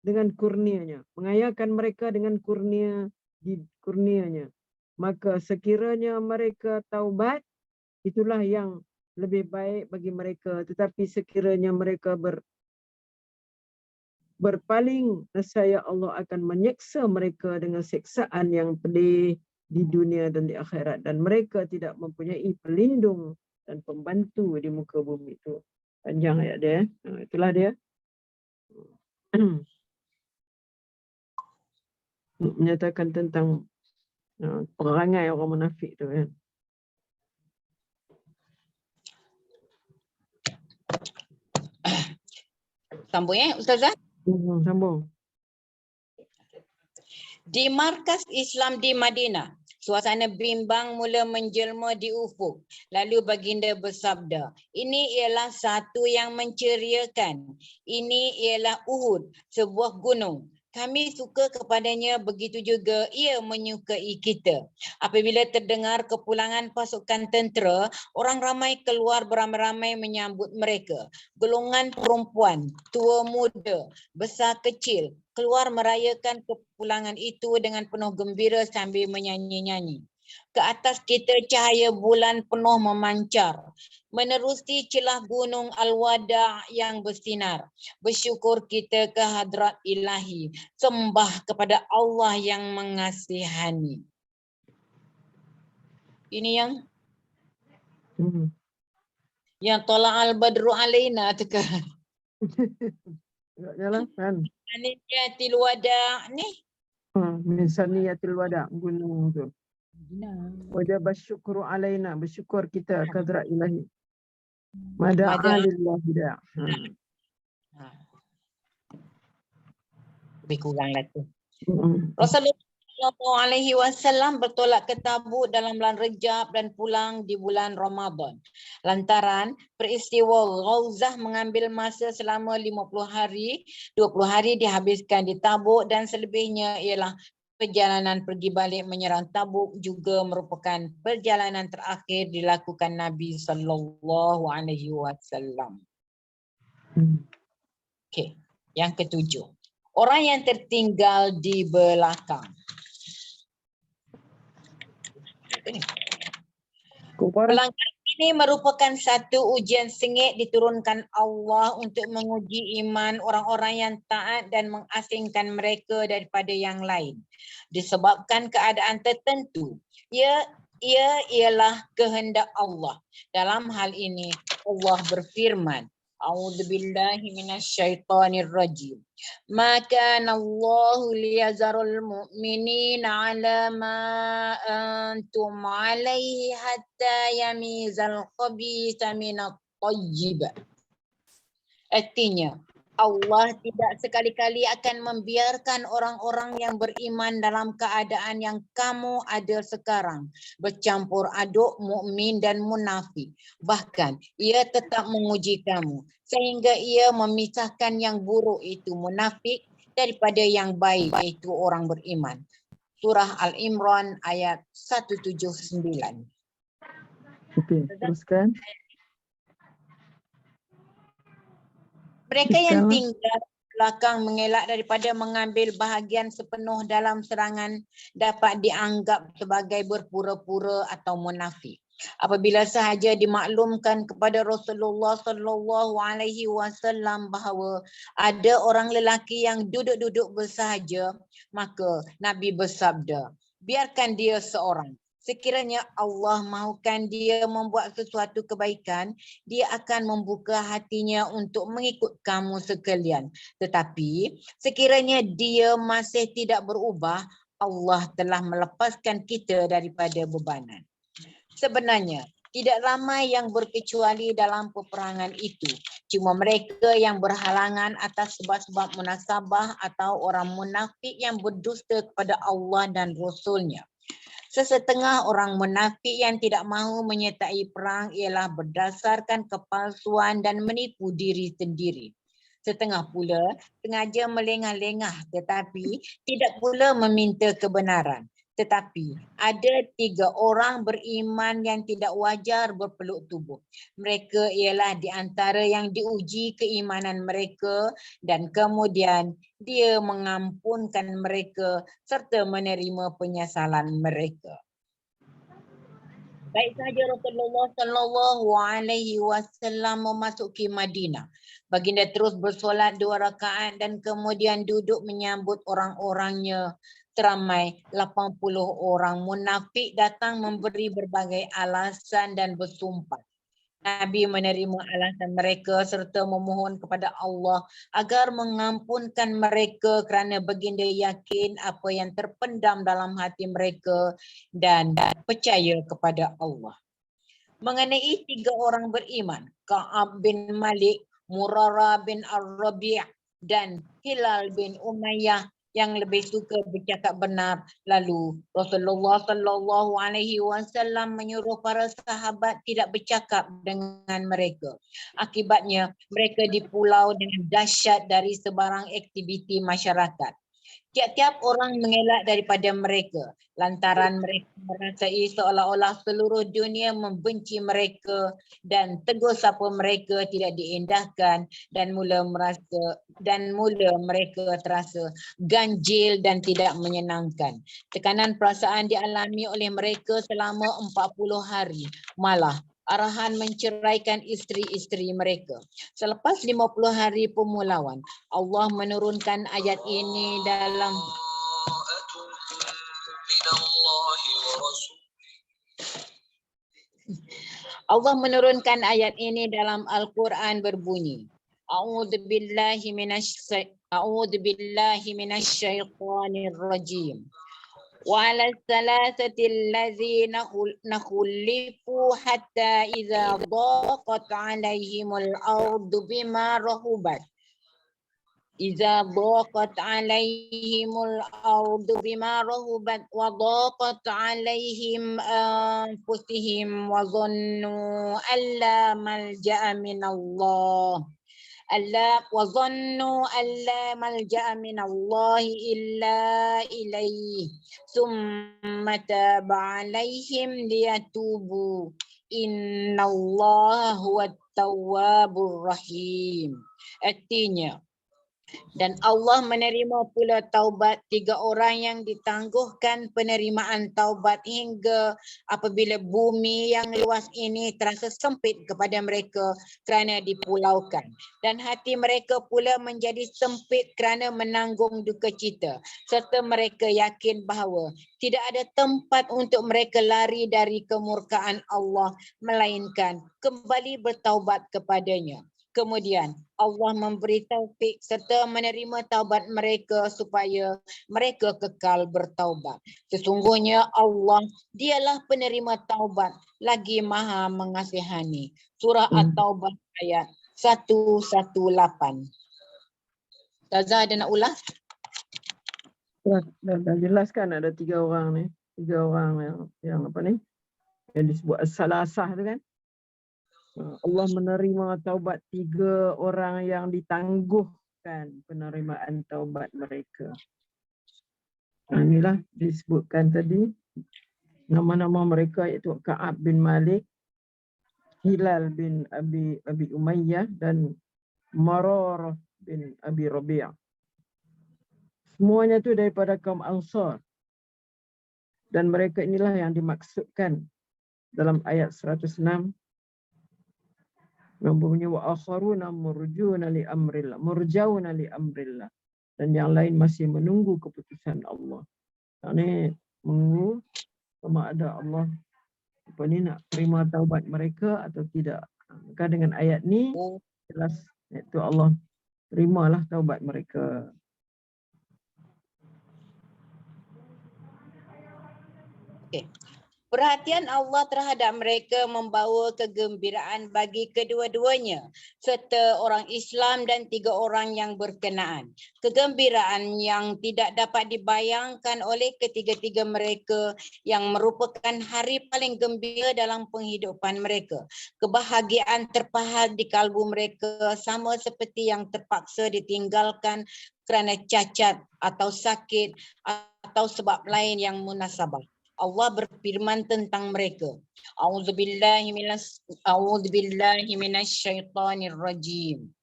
dengan kurnianya. Mengayakan mereka dengan kurnianya. Maka sekiranya mereka taubat, itulah yang lebih baik bagi mereka. Tetapi sekiranya mereka berpaling, nescaya Allah akan menyeksa mereka dengan siksaan yang pedih di dunia dan di akhirat. Dan mereka tidak mempunyai pelindung dan pembantu di muka bumi itu. Panjang ayat dia. Itulah dia. Menyatakan tentang perangai orang munafik tu kan. Sambung Ustazah. Sambung. Di markas Islam di Madinah, suasana bimbang mula menjelma di ufuk. Lalu baginda bersabda, ini ialah satu yang menceriakan. Ini ialah Uhud, sebuah gunung. Kami suka kepadanya, begitu juga ia menyukai kita. Apabila terdengar kepulangan pasukan tentera, orang ramai keluar beramai-ramai menyambut mereka. Golongan perempuan, tua muda, besar kecil, keluar merayakan kepulangan itu dengan penuh gembira sambil menyanyi-nyanyi. Ke atas kita cahaya bulan penuh memancar, menerusi celah gunung Al-Wada' yang bersinar. Bersyukur kita ke hadrat ilahi, sembah kepada Allah yang mengasihani. Ini yang tolak al-badru alaina tu kan. Jalan kan. Aniyatil wada' ni. Min saniyatil wada' gunung tu. Wajib bersyukur alaina, bersyukur kita kadra ilahi. Mada'a lillahi da'. Lebih kurang lah tu. Rasulullah SAW bertolak ke Tabuk dalam bulan Rejab dan pulang di bulan Ramadan. Lantaran peristiwa Ghauzah mengambil masa selama 50 hari, 20 hari dihabiskan di Tabuk dan selebihnya ialah perjalanan pergi balik menyerang Tabuk juga merupakan perjalanan terakhir dilakukan Nabi SAW. Okey, yang ketujuh. Orang yang tertinggal di belakang. Pelanggaran ini merupakan satu ujian sengit diturunkan Allah untuk menguji iman orang-orang yang taat dan mengasingkan mereka daripada yang lain. Disebabkan keadaan tertentu, ia ialah kehendak Allah. Dalam hal ini Allah berfirman, A'udzubillahi minasyaitonirrajim. Ma kana Allahu liyazarul mu'minina 'ala ma antum 'alaihi hatta yamizal khabitha minat thayyib. Artinya, Allah tidak sekali-kali akan membiarkan orang-orang yang beriman dalam keadaan yang kamu ada sekarang, bercampur aduk mukmin dan munafik. Bahkan ia tetap menguji kamu sehingga ia memisahkan yang buruk itu munafik daripada yang baik iaitu orang beriman. Surah Al-Imran ayat 179. Okey, teruskan. Mereka yang tinggal belakang mengelak daripada mengambil bahagian sepenuh dalam serangan dapat dianggap sebagai berpura-pura atau munafik. Apabila sahaja dimaklumkan kepada Rasulullah SAW bahawa ada orang lelaki yang duduk-duduk bersahaja, maka Nabi bersabda, biarkan dia seorang. Sekiranya Allah mahukan dia membuat sesuatu kebaikan, dia akan membuka hatinya untuk mengikut kamu sekalian. Tetapi sekiranya dia masih tidak berubah, Allah telah melepaskan kita daripada bebanan. Sebenarnya, tidak ramai yang berkecuali dalam peperangan itu. Cuma mereka yang berhalangan atas sebab-sebab munasabah atau orang munafik yang berdusta kepada Allah dan Rasulnya. Sesetengah orang munafik yang tidak mahu menyertai perang ialah berdasarkan kepalsuan dan menipu diri sendiri. Setengah pula sengaja melengah-lengah tetapi tidak pula meminta kebenaran. Tetapi ada 3 orang beriman yang tidak wajar berpeluk tubuh. Mereka ialah di antara yang diuji keimanan mereka dan kemudian dia mengampunkan mereka serta menerima penyesalan mereka. Baik sahaja Rasulullah SAW memasuki Madinah. Baginda terus bersolat 2 rakaat dan kemudian duduk menyambut orang-orangnya. Teramai 80 orang munafik datang memberi berbagai alasan dan bersumpah. Nabi menerima alasan mereka serta memohon kepada Allah agar mengampunkan mereka kerana baginda yakin apa yang terpendam dalam hati mereka dan percaya kepada Allah. Mengenai 3 orang beriman, Ka'ab bin Malik, Murara bin Ar-Rabi' dan Hilal bin Umayyah yang lebih suka bercakap benar. Lalu Rasulullah sallallahu alaihi wasallam menyuruh para sahabat tidak bercakap dengan mereka. Akibatnya mereka dipulau dengan dahsyat dari sebarang aktiviti masyarakat. Tiap-tiap orang mengelak daripada mereka lantaran mereka merasai seolah-olah seluruh dunia membenci mereka dan tegur sapa mereka tidak diindahkan dan mula mereka terasa ganjil dan tidak menyenangkan. Tekanan perasaan dialami oleh mereka selama 40 hari. Malah arahan menceraikan isteri-isteri mereka. Selepas 50 hari pemulauan, Allah menurunkan ayat ini dalam Al-Quran berbunyi, A'udzubillahi minasyaitonir rajim. وعلى الثلاثة الذين خلفوا حتى إذا ضاقت عليهم الأرض بما رحبت وضاقت عليهم أنفسهم وظنوا أن لا ملجأ من الله إلا إليه ثم تاب عليهم ليتوبوا إن الله هو التواب الرحيم. Artinya, dan Allah menerima pula taubat 3 orang yang ditangguhkan penerimaan taubat hingga apabila bumi yang luas ini terasa sempit kepada mereka kerana dipulaukan. Dan hati mereka pula menjadi sempit kerana menanggung duka cita. Serta mereka yakin bahawa tidak ada tempat untuk mereka lari dari kemurkaan Allah melainkan kembali bertaubat kepadanya. Kemudian Allah memberi taufik serta menerima taubat mereka supaya mereka kekal bertaubat. Sesungguhnya Allah dialah penerima taubat lagi Maha mengasihani. Surah At-Taubah ayat 118. Taza ada nak ulas? Dah jelas kan ada 3 orang ni. 3 orang yang apa ni? Yang disebut as-salasah tu kan. Allah menerima taubat 3 orang yang ditangguhkan penerimaan taubat mereka. Inilah disebutkan tadi nama-nama mereka iaitu Ka'ab bin Malik, Hilal bin Abi Umayyah dan Mararah bin Abi Rabi'. Semuanya tu daripada kaum Ansar. Dan mereka inilah yang dimaksudkan dalam ayat 106. Nombornya wa akharuna murjauna li amrillah, dan yang lain masih menunggu keputusan Allah. Yang ni menunggu sama ada Allah nak terima taubat mereka atau tidak. Maka dengan ayat ni jelas iaitu Allah terimalah taubat mereka. Okay. Perhatian Allah terhadap mereka membawa kegembiraan bagi kedua-duanya serta orang Islam dan 3 orang yang berkenaan. Kegembiraan yang tidak dapat dibayangkan oleh ketiga-tiga mereka yang merupakan hari paling gembira dalam penghidupan mereka. Kebahagiaan terpahat di kalbu mereka sama seperti yang terpaksa ditinggalkan kerana cacat atau sakit atau sebab lain yang munasabah. Allah berfirman tentang mereka. A'udzubillahi minasyaitonir rajim.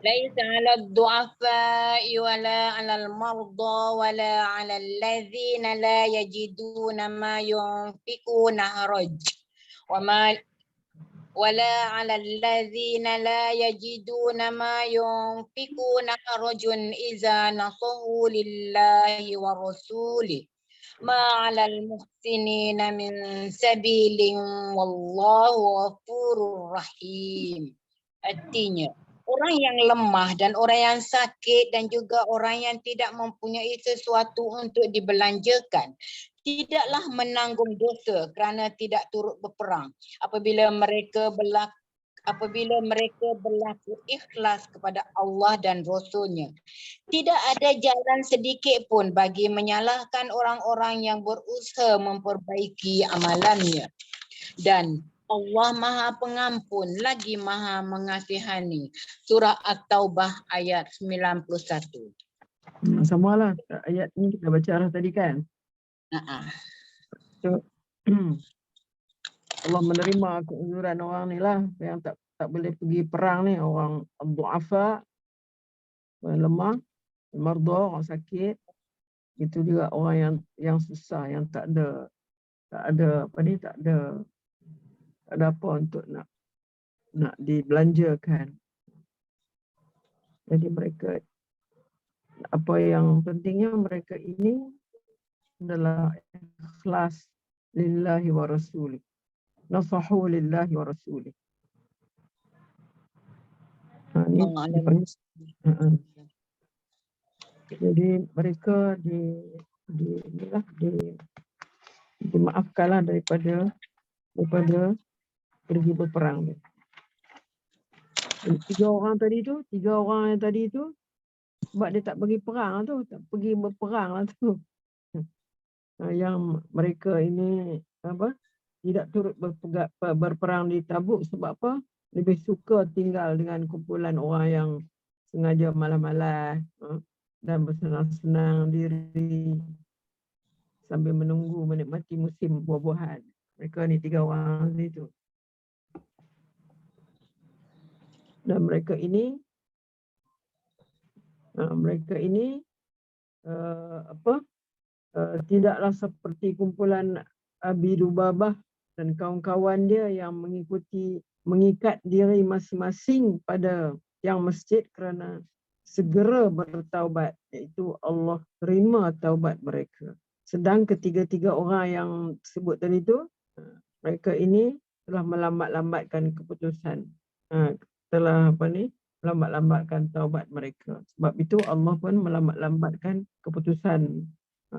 Laisa 'alal du'afa'i wala 'alal marda wala 'alal ladzina la yajiduna ma yunfiquna haraj. ولا على الذين لا يجدون ما ينفقون حرج إذا نصحوا لله ورسوله ما على المحسنين من سبيل والله غفور رحيم. Artinya, orang yang lemah dan orang yang sakit dan juga orang yang tidak mempunyai sesuatu untuk dibelanjakan tidaklah menanggung dosa kerana tidak turut berperang apabila mereka apabila mereka berlaku ikhlas kepada Allah dan Rasulnya. Tidak ada jalan sedikit pun bagi menyalahkan orang-orang yang berusaha memperbaiki amalannya. Dan Allah Maha Pengampun lagi Maha Mengasihani. Surah At-Taubah ayat 91. Samalah ayat ni kita baca arah tadi kan. So, Allah menerima keuzuran orang ni lah yang tak boleh pergi perang ni, orang du'afa, orang lemah, marda, orang sakit. Itu juga orang yang susah, yang tak ada apa untuk nak dibelanjakan. Jadi mereka, apa yang pentingnya mereka ini adalah ikhlas lillahi wa rasulih. Nasahu lillahi wa rasulih. Ini dipanggil. Jadi mereka dimaafkanlah daripada pergi berperang. Tiga orang yang tadi tu sebab dia tak pergi perang tu, tak pergi berperang lah tu. Yang mereka ini tidak turut berperang di Tabuk sebab apa? Lebih suka tinggal dengan kumpulan orang yang sengaja malas-malas dan bersenang-senang diri sambil menunggu menikmati musim buah-buahan. Mereka ni 3 orang itu. Dan mereka ini tidaklah seperti kumpulan Abi Lubabah dan kawan-kawan dia yang mengikat diri masing-masing pada yang masjid kerana segera bertaubat, iaitu Allah terima taubat mereka. Sedang ketiga-tiga orang yang sebut tadi tu, mereka ini telah melambat-lambatkan keputusan, melambat-lambatkan taubat mereka. Sebab itu Allah pun melambat-lambatkan keputusan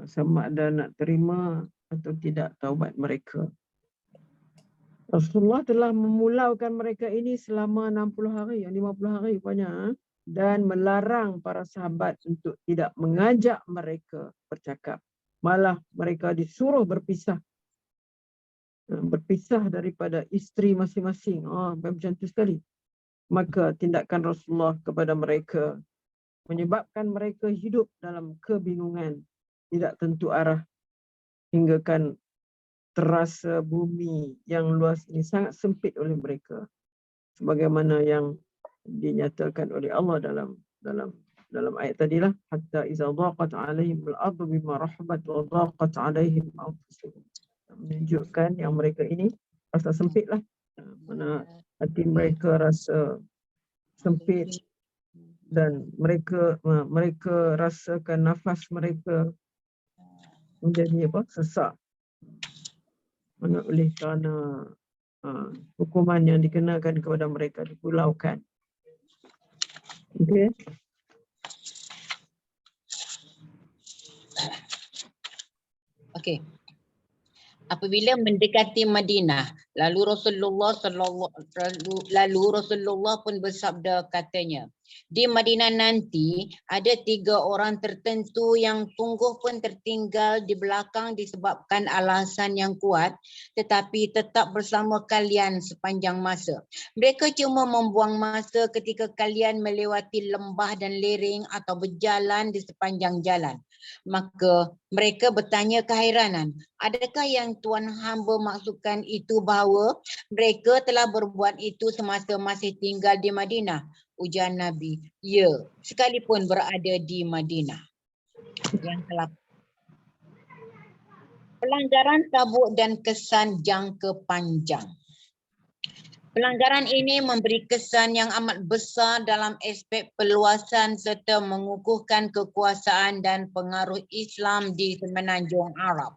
sama ada nak terima atau tidak taubat mereka. Rasulullah telah memulaukan mereka ini selama 60 hari, 50 hari rupanya, dan melarang para sahabat untuk tidak mengajak mereka bercakap. Malah mereka disuruh berpisah daripada isteri masing-masing. Macam tu sekali. Maka tindakan Rasulullah kepada mereka menyebabkan mereka hidup dalam kebingungan, tidak tentu arah, hinggakan terasa bumi yang luas ini sangat sempit oleh mereka, sebagaimana yang dinyatakan oleh Allah dalam ayat tadilah, hatta iza dhaqat alaihim al-ardu bima rahabat wa dhaqat alaihim anfusuhum. Menunjukkan yang mereka ini rasa sempitlah, mana hati mereka rasa sempit dan mereka rasakan nafas mereka menjadi sesak. Mana oleh kerana hukuman yang dikenakan kepada mereka, dipulaukan. Okey. Okey. Apabila mendekati Madinah, lalu Rasulullah pun bersabda, katanya, di Madinah nanti ada 3 orang tertentu yang sungguh pun tertinggal di belakang disebabkan alasan yang kuat, tetapi tetap bersama kalian sepanjang masa. Mereka cuma membuang masa ketika kalian melewati lembah dan lereng atau berjalan di sepanjang jalan. Maka mereka bertanya keheranan, adakah yang Tuan hamba maksudkan itu bahawa mereka telah berbuat itu semasa masih tinggal di Madinah? Ujar Nabi, ya, sekalipun berada di Madinah. Yang ke-8. Pelanggaran Tabuk dan kesan jangka panjang. Pelanggaran ini memberi kesan yang amat besar dalam aspek perluasan serta mengukuhkan kekuasaan dan pengaruh Islam di Semenanjung Arab.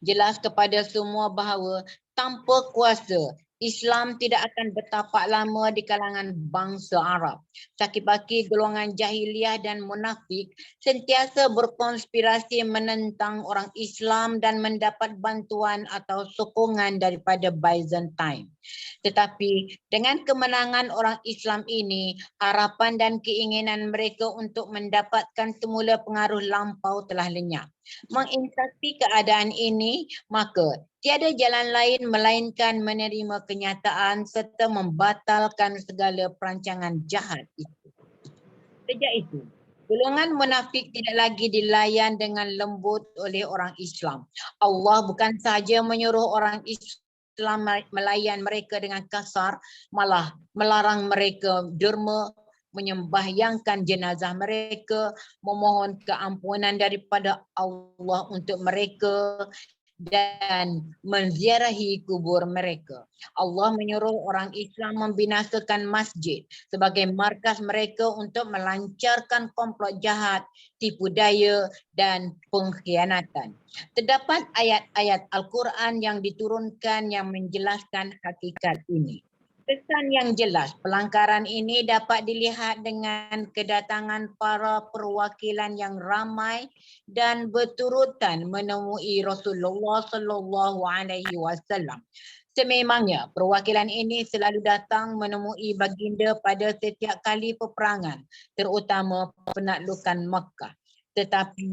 Jelas kepada semua bahawa tanpa kuasa Islam tidak akan bertapak lama di kalangan bangsa Arab. Caki-baki golongan jahiliah dan munafik sentiasa berkonspirasi menentang orang Islam dan mendapat bantuan atau sokongan daripada Byzantine. Tetapi dengan kemenangan orang Islam ini, harapan dan keinginan mereka untuk mendapatkan semula pengaruh lampau telah lenyap. Menginsati keadaan ini, maka tiada jalan lain melainkan menerima kenyataan serta membatalkan segala perancangan jahat itu. Sejak itu, golongan munafik tidak lagi dilayan dengan lembut oleh orang Islam. Allah bukan sahaja menyuruh orang Islam melayan mereka dengan kasar, malah melarang mereka derma, menyembahyangkan jenazah mereka, memohon keampunan daripada Allah untuk mereka dan menziarahi kubur mereka. Allah menyuruh orang Islam membinasakan masjid sebagai markas mereka untuk melancarkan komplot jahat, tipu daya dan pengkhianatan. Terdapat ayat-ayat Al-Quran yang diturunkan yang menjelaskan hakikat ini. Kesan yang jelas, pelanggaran ini dapat dilihat dengan kedatangan para perwakilan yang ramai dan berturutan menemui Rasulullah sallallahu alaihi wasallam. Sememangnya perwakilan ini selalu datang menemui baginda pada setiap kali peperangan, terutama penaklukan Makkah. Tetapi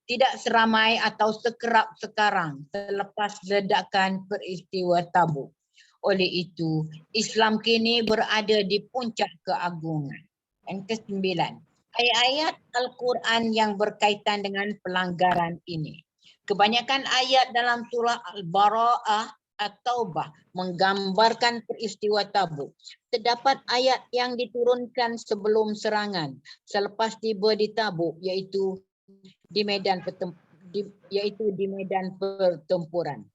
tidak seramai atau sekerap sekarang selepas ledakan peristiwa Tabuk. Oleh itu, Islam kini berada di puncak keagungan. Yang kesembilan, ayat-ayat Al-Quran yang berkaitan dengan pelanggaran ini. Kebanyakan ayat dalam surah Al-Bara'ah At-Taubah menggambarkan peristiwa Tabuk. Terdapat ayat yang diturunkan sebelum serangan, selepas tiba di Tabuk, iaitu di medan pertempuran.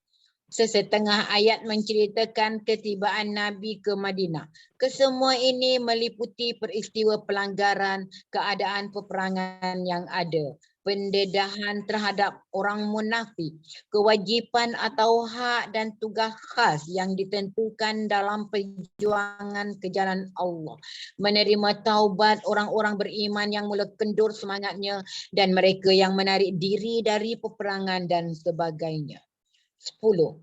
Sesetengah ayat menceritakan ketibaan Nabi ke Madinah. Kesemua ini meliputi peristiwa pelanggaran keadaan peperangan yang ada, pendedahan terhadap orang munafik, kewajipan atau hak dan tugas khas yang ditentukan dalam perjuangan ke jalan Allah, menerima taubat orang-orang beriman yang mula kendur semangatnya dan mereka yang menarik diri dari peperangan dan sebagainya. 10.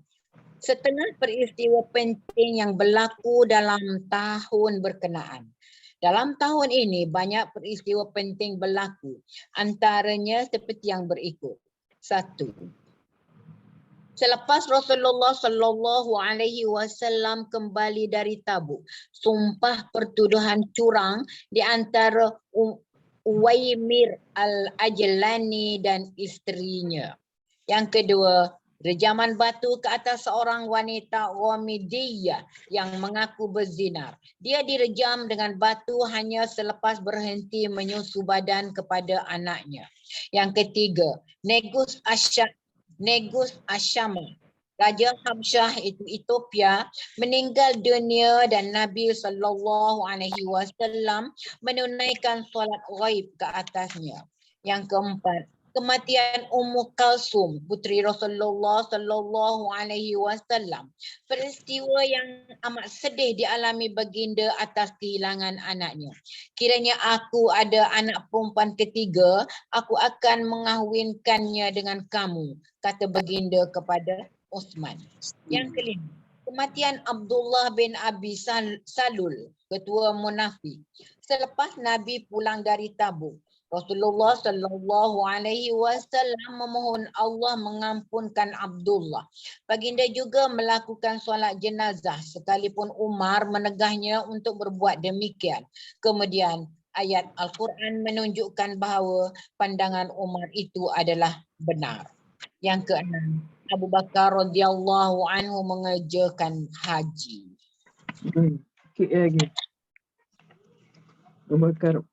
Setengah peristiwa penting yang berlaku dalam tahun berkenaan. Dalam tahun ini banyak peristiwa penting berlaku. Antaranya seperti yang berikut. 1. Selepas Rasulullah sallallahu alaihi wasallam kembali dari Tabuk, sumpah pertuduhan curang di antara Uwaimir al-Ajlani dan isterinya. Yang kedua, rejaman batu ke atas seorang wanita Ghamidiyah yang mengaku berzinar. Dia direjam dengan batu hanya selepas berhenti menyusu badan kepada anaknya. Yang ketiga, Negus Asyama, Raja Habsyah itu Ethiopia, meninggal dunia dan Nabi sallallahu alaihi wasallam menunaikan solat ghaib ke atasnya. Yang keempat, kematian Ummu Kalsum, puteri Rasulullah sallallahu alaihi wasallam. Peristiwa yang amat sedih dialami baginda atas kehilangan anaknya. Kiranya aku ada anak perempuan ketiga, aku akan mengahwinkannya dengan kamu, kata baginda kepada Uthman. Yang kelima, kematian Abdullah bin Abi Salul, ketua munafik. Selepas Nabi pulang dari Tabuk, Rasulullah sallallahu alaihi wasallam memohon Allah mengampunkan Abdullah. Baginda juga melakukan solat jenazah sekalipun Umar menegahnya untuk berbuat demikian. Kemudian ayat Al-Quran menunjukkan bahawa pandangan Umar itu adalah benar. Yang keenam, Abu Bakar radhiyallahu anhu mengerjakan haji. Sikit lagi. Abu Bakar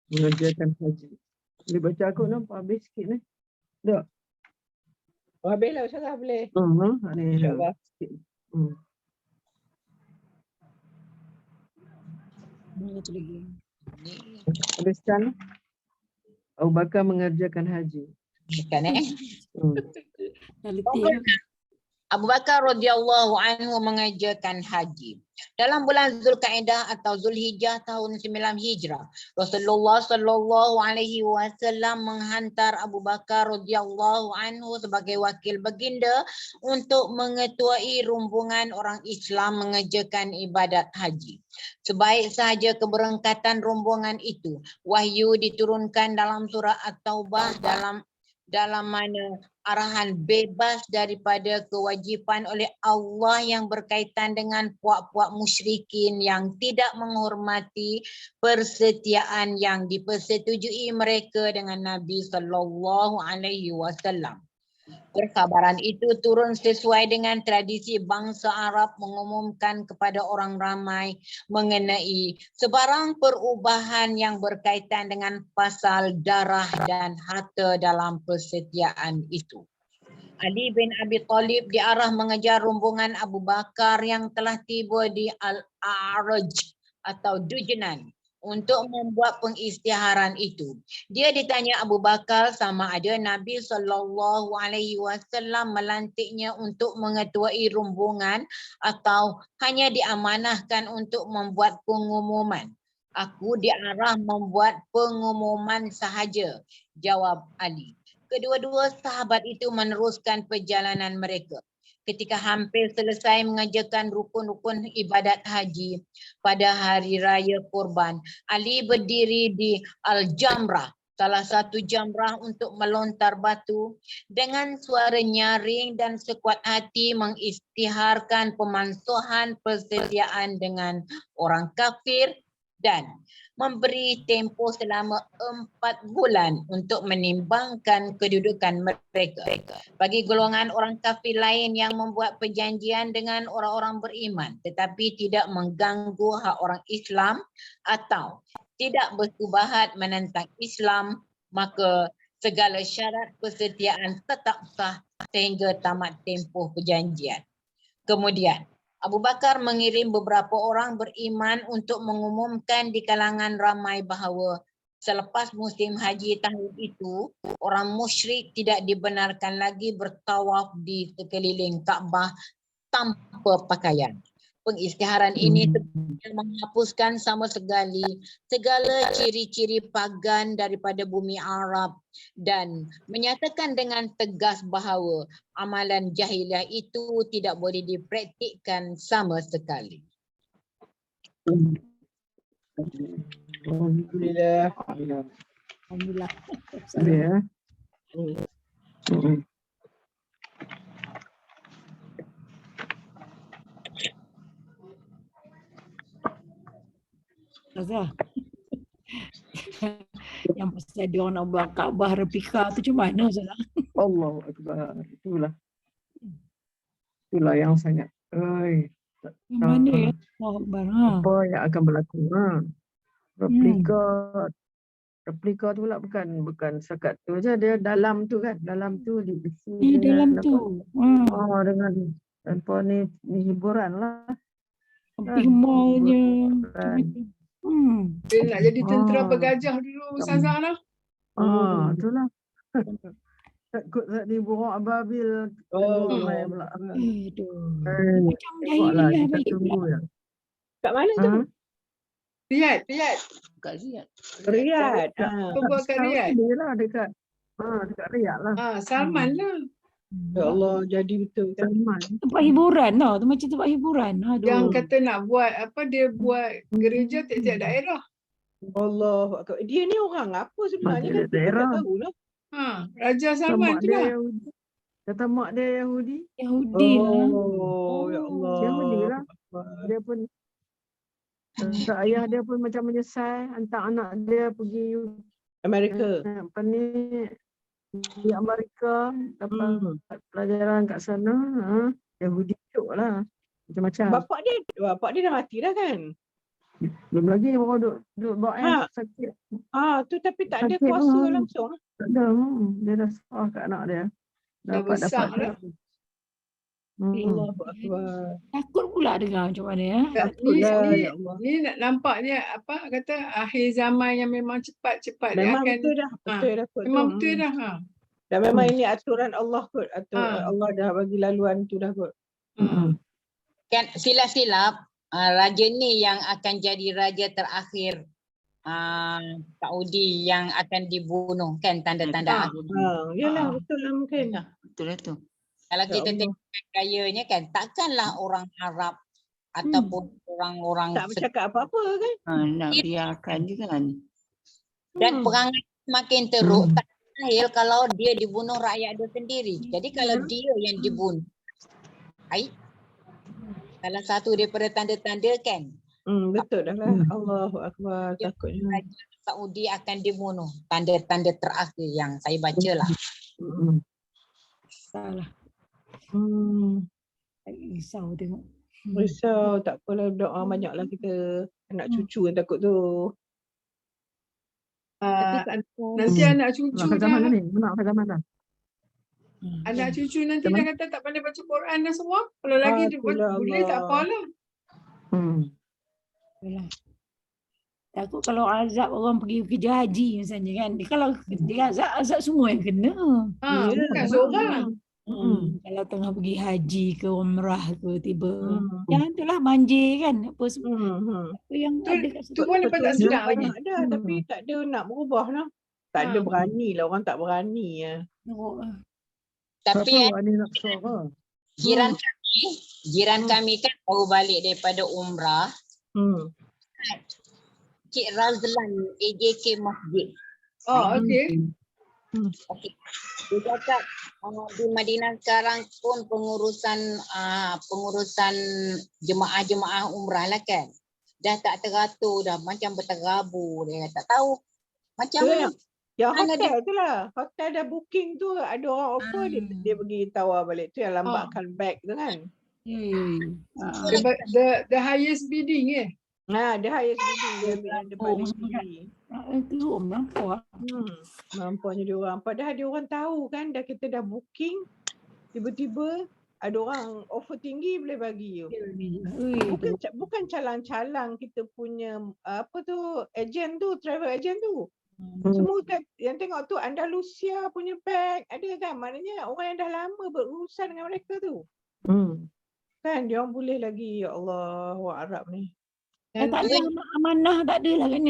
mengerjakan haji. Boleh baca aku nampak habis sikit ni? Tak? Oh, habis lah Ustazah, boleh. Ni InsyaAllah. sikit. Mana tu lagi? Habiskan. Abu Bakar mengerjakan haji. Bukan Hmm. Dah letih lah. Abu Bakar radhiyallahu anhu mengajarkan haji. Dalam bulan Zulkaidah atau Zulhijjah tahun 9 Hijrah, Rasulullah sallallahu alaihi wasallam menghantar Abu Bakar radhiyallahu anhu sebagai wakil baginda untuk mengetuai rombongan orang Islam mengerjakan ibadat haji. Sebaik sahaja keberangkatan rombongan itu, wahyu diturunkan dalam surah At-Taubah dalam mana arahan bebas daripada kewajipan oleh Allah yang berkaitan dengan puak-puak musyrikin yang tidak menghormati persetiaan yang dipersetujui mereka dengan Nabi sallallahu alaihi wasallam. Perkhabaran itu turun sesuai dengan tradisi bangsa Arab mengumumkan kepada orang ramai mengenai sebarang perubahan yang berkaitan dengan pasal darah dan harta dalam persetiaan itu. Ali bin Abi Thalib diarah mengejar rombongan Abu Bakar yang telah tiba di Al-A'raj atau Dujnan untuk membuat pengisytiharan itu. Dia ditanya Abu Bakar sama ada Nabi sallallahu alaihi wasallam melantiknya untuk mengetuai rombongan atau hanya diamanahkan untuk membuat pengumuman. Aku diarah membuat pengumuman sahaja, jawab Ali. Kedua-dua sahabat itu meneruskan perjalanan mereka. Ketika hampir selesai mengerjakan rukun-rukun ibadat haji pada hari raya Kurban, Ali berdiri di Al-Jamrah, salah satu jamrah, untuk melontar batu dengan suara nyaring dan sekuat hati mengisytiharkan pemansuhan persediaan dengan orang kafir dan memberi tempoh selama 4 bulan untuk menimbangkan kedudukan mereka. Bagi golongan orang kafir lain yang membuat perjanjian dengan orang-orang beriman tetapi tidak mengganggu hak orang Islam atau tidak bersubahat menentang Islam, maka segala syarat persetiaan tetap sah sehingga tamat tempoh perjanjian. Kemudian Abu Bakar mengirim beberapa orang beriman untuk mengumumkan di kalangan ramai bahawa selepas musim haji tahun itu, orang musyrik tidak dibenarkan lagi bertawaf di sekeliling Kaabah tanpa pakaian. Pengisytiharan ini menghapuskan sama sekali segala ciri-ciri pagan daripada bumi Arab dan menyatakan dengan tegas bahawa amalan jahiliah itu tidak boleh dipraktikkan sama sekali. Alhamdulillah. Alhamdulillah. Ya. Ustazah. Yang pasal dia orang nak buat Kaabah replika tu macam mana Ustazah? Allahu Akbar. Itulah yang sangat. Yang mana ya? Allahu Akbar. Apa yang akan berlaku? Replika tu pula bukan sekat tu aja, dia dalam tu kan. Dalam tu diisi dalam dengan tu. dengan apa ni hiburan lah. Pihmalnya. Dia nak jadi tentera bergajah dulu Ustazah lah. Itulah. Takut tak diburuk ababil. Pula. Macam jahiliah Kita balik tunggu pula. ya. Kat mana tu? Riyadh. Kat Riyadh. Riyadh. Buat kat Riyadh. Dia lah dekat Riyadh lah. Salman lah. Ya Allah, jadi betul. Salman. Tempat hiburan tau. Tu macam tempat hiburan. Aduh. Yang kata nak buat dia buat gereja tiap-tiap daerah. Allah. Dia ni orang apa sebenarnya? Dia daerah. Tak tahulah. Raja Salman tu lah. Kata mak dia Yahudi. Yahudi lah. Oh, ya Allah. Yahudi lah. Dia pun ayah dia pun macam menyesal hantar anak dia pergi Amerika. Apa ni di Amerika dapat pelajaran kat sana. Yahudi cuk lah. Macam-macam. Bapak dia dah mati dah kan? Belum lagi baru duduk bawa sakit. Tu tapi tak ada Sakit kuasa pun. langsung. Tak ada. Dia dah serah kat anak dia. Dah besar dah. Allahu Akbar. Takut pula dengar macam mana ya. Ni nampaknya kata akhir zaman yang memang cepat-cepat dia Memang akan betul dah. Betul dah. memang betul dah. Dan memang ini aturan Allah kot. Allah dah bagi laluan tu dah kot. Kan silap-silap raja ni yang akan jadi raja terakhir Saudi yang akan dibunuh kan tanda-tanda akhir. Yalah betul lah mungkin. Betul lah tu. Kalau Ya kita Allah. tengok gayanya kan takkanlah orang Arab ataupun orang-orang Tak bercakap apa-apa kan. Nak biarkan je kan. dan perangai makin teruk tak mustahil kalau dia dibunuh rakyat dia sendiri. Jadi kalau dia yang dibunuh, salah satu daripada tanda-tanda kan Betul dah lah. Allahu Akbar. Takutnya. Raja Saudi akan dibunuh. Tanda-tanda terakhir yang saya baca lah. Salah. Risau tengok. Risau. Tak apalah doa banyaklah kita. Anak cucu yang takut tu. Nanti anak cucu dah, anak cucu nanti dah kata tak pandai baca Quran dah semua. Kalau lagi dia boleh tak apalah. Yalah. Takut kalau azab orang pergi kerja haji misalnya kan. Kalau dia azab semua yang kena. Bukan seorang. Kalau tengah pergi haji ke umrah ke tiba. Jangan tu lah banjir kan. Apa yang ada kat situ. Tu pun lepas tak sedap lagi. Ada tapi tak ada nak berubah lah. Tak ada berani lah. Orang tak berani lah. Tapi jiran kami kan baru balik daripada umrah. Cik Razlan AJK Masjid. Okey. Okey. Dia cakap di Madinah sekarang pun pengurusan jemaah-jemaah umrah lah kan. Dah tak teratur dah, macam berterabur dia tak tahu. Macam yang hotel tu lah. Hotel dah booking tu ada orang offer dia pergi tawar balik. Tu yang lambatkan bag tu kan. The highest bidding The highest bidding dia ambil yang paling tinggi. Itu nampak. Nampaknya dia orang. Padahal dia orang tahu kan dah kita dah booking. Tiba-tiba ada orang offer tinggi boleh bagi you. Bukan calang-calang kita punya ejen tu, travel ejen tu. Semua yang tengok tu Andalusia punya bag ada kan. Maknanya orang yang dah lama berurusan dengan mereka tu. Kan dia orang boleh lagi. Ya Allah, orang Arab ni. Tak ada amanah, tak ada lah kan.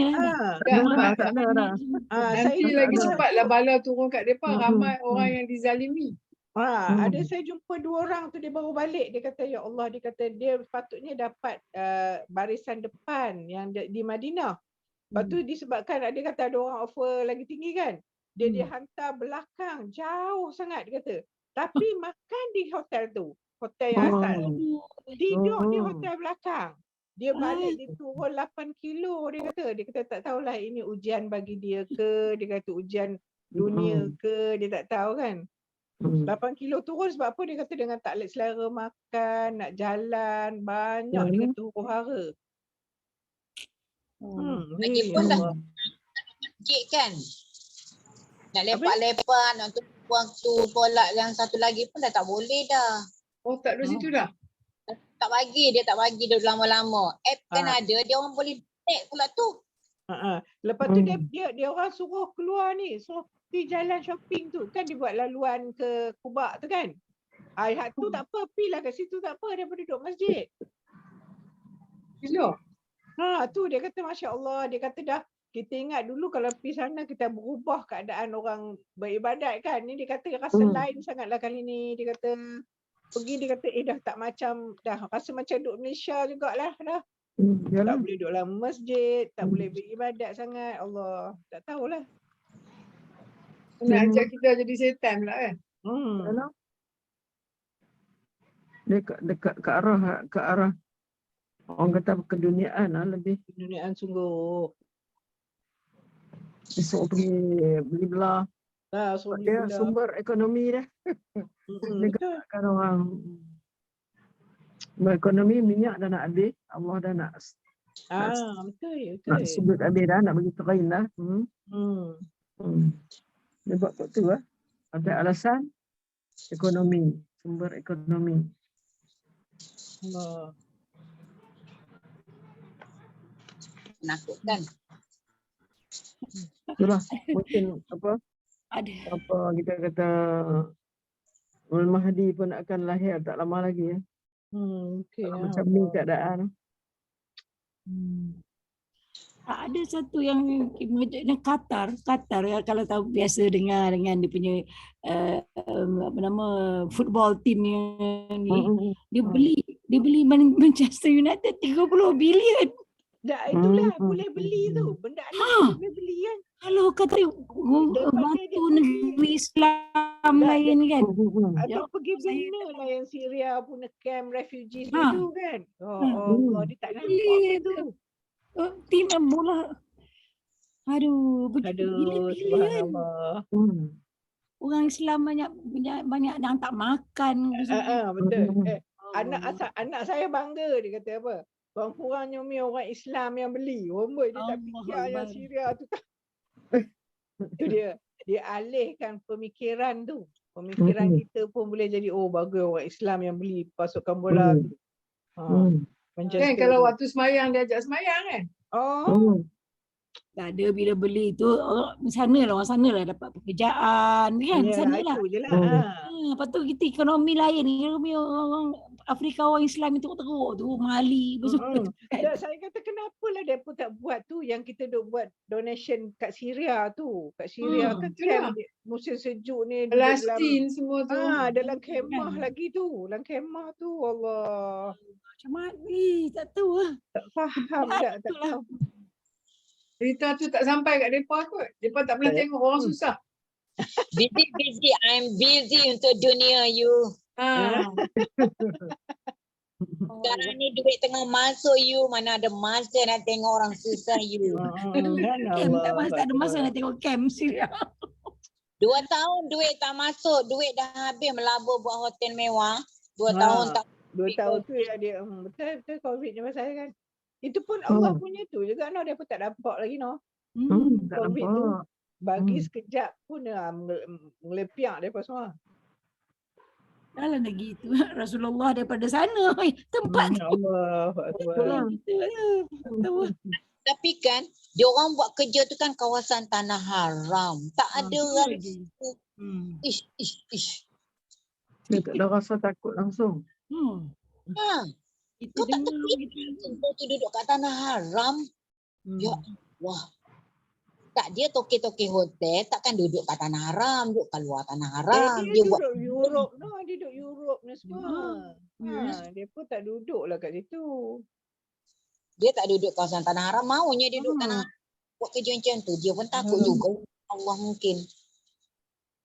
Nanti lagi cepatlah bala turun kat mereka. Ramai orang yang dizalimi. Ada saya jumpa 2 orang tu dia baru balik. Dia kata ya Allah, dia kata dia patutnya dapat barisan depan yang di Madinah. Lepas tu disebabkan dia kata ada orang offer lagi tinggi kan. Dia hantar belakang jauh sangat dia kata. Tapi makan di hotel tu. Hotel yang asal. Tidur di hotel belakang. Dia balik dia turun 8 kilo dia kata. Dia kata tak tahulah ini ujian bagi dia ke. Dia kata ujian dunia ke. Dia tak tahu kan. 8 kilo turun sebab apa? Dia kata dengan tak selera makan, nak jalan, banyak dia kata huru-hara. Lagipun dah masjid kan. Nak lepak-lepak, nak waktu solat yang satu lagi pun dah tak boleh dah. Oh tak ada situ dah? Dia tak bagi dia lama-lama. App kan ada, dia orang boleh tag pula tu. Lepas tu dia orang suruh keluar ni, suruh pergi jalan shopping tu. Kan dia buat laluan ke Kubak tu kan. Hak tu tak apa, pergilah kat situ tak apa daripada duduk masjid. Gila. Tu dia kata Masya Allah, dia kata dah kita ingat dulu kalau pergi sana kita berubah keadaan orang beribadat kan. Ni dia kata rasa lain sangatlah kali ni. Dia kata pergi dia kata dah tak macam, dah rasa macam duduk Malaysia jugalah dah. Tak boleh duduk dalam masjid, tak boleh beribadat sangat. Allah, tak tahulah. Nak ajak kita jadi setan pula kan. Dekat ke arah orang kata keduniaan lah lebih. Keduniaan sungguh. Esok pergi beli belah. Dia sumber ekonomi dah. Negara orang berekonomi, minyak dah nak habis. Allah dah nak betul. Nak sudut habis dah, nak bagi train dah. Dia buat tu lah. Ada alasan ekonomi, sumber ekonomi. Allah. Menakutkan. Itulah mungkin Ada. Apa kita kata Al-Mahdi pun akan lahir tak lama lagi ya. Mungkin Kalau macam ni keadaan. Ada satu yang mengejutkan Qatar ya, kalau tahu biasa dengar dengan dia punya apa nama football team yang ni, dia beli Manchester United 30 bilion. Dah itulah boleh beli tu. Benda ni boleh beli kan. Kalau kata batu negeri Islam lain kan. Atau pergi bina lah yang Syria punya camp refugees tu kan. Allah, dia tak nampak tu. Tim bola. Aduh, subhanallah. Orang Islam banyak yang tak makan. Betul. Anak saya bangga, dia kata apa? Kurang-kurangnya orang Islam yang beli. Dia tak fikir yang Syria tu. Itu dia alihkan pemikiran tu. Pemikiran kita pun boleh jadi bagus orang Islam yang beli pasukan bola tu. Kan kalau waktu semayang dia ajak semayang kan? Tak ada, bila beli tu orang sana lah dapat pekerjaan kan. Sanalah. Lepas tu kita ekonomi lain, ekonomi orang Afrika, orang Islam yang teruk-teruk tu, Mali kan? Saya kata kenapalah dia pun tak buat tu yang kita duk buat donation kat Syria tu. Kat Syria kan musim sejuk ni Palestin semua tu. Dalam kemah lagi tu. Dalam kemah tu, Allah. Macam mana tak tahu lah. Tak faham tak tahu. Cerita tu tak sampai kat mereka kot. Mereka tak pernah tengok orang susah. Busy. I'm busy untuk dunia you. Sekarang ni duit tengah masuk you. Mana ada masa nak tengok orang susah you. Tak ada masa nak tengok camp Syria. 2 tahun duit tak masuk. Duit dah habis melabur buat hotel mewah. 2 tahun tak. 2 tahun tu ya dia. Betul COVID ni pasal kan. Itu pun Allah punya tu juga dia pun tak nampak lagi COVID tu. Bagi sekejap pun ngelepiak daripada semua. Kalau dah gitu Rasulullah daripada sana tempat Allah Tapi kan dia orang buat kerja tu kan kawasan tanah haram. Tak ada lagi. Ish. Dia tak ada rasa takut langsung. Kau tak takut kau tu duduk kat tanah haram. Ya Allah. Tak, dia toke-toke hotel takkan duduk kat tanah haram, duduk kat luar tanah haram. Dia buat Europe dia duduk Europe ni semua. Dia pun tak duduk lah kat situ. Dia tak duduk kawasan tanah haram, maunya dia duduk tanah haram. Buat kerja macam tu, dia pun takut juga. Allah mungkin.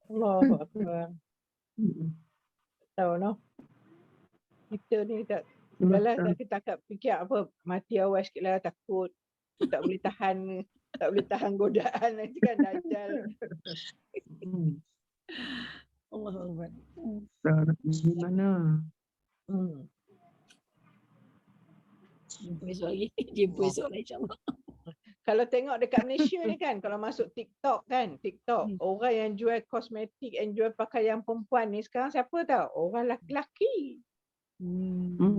Allahu Akbar. Tahu kita ni tak kita tak fikir apa, mati awal sikit lah, takut. Tak boleh tahan godaan nanti kan Dajjal. Allah Akbar. Di mana? Jumpa esok lah insyaAllah. Kalau tengok dekat Malaysia ni kan, kalau masuk TikTok, orang yang jual kosmetik and jual pakaian perempuan ni sekarang siapa tahu? Orang lelaki.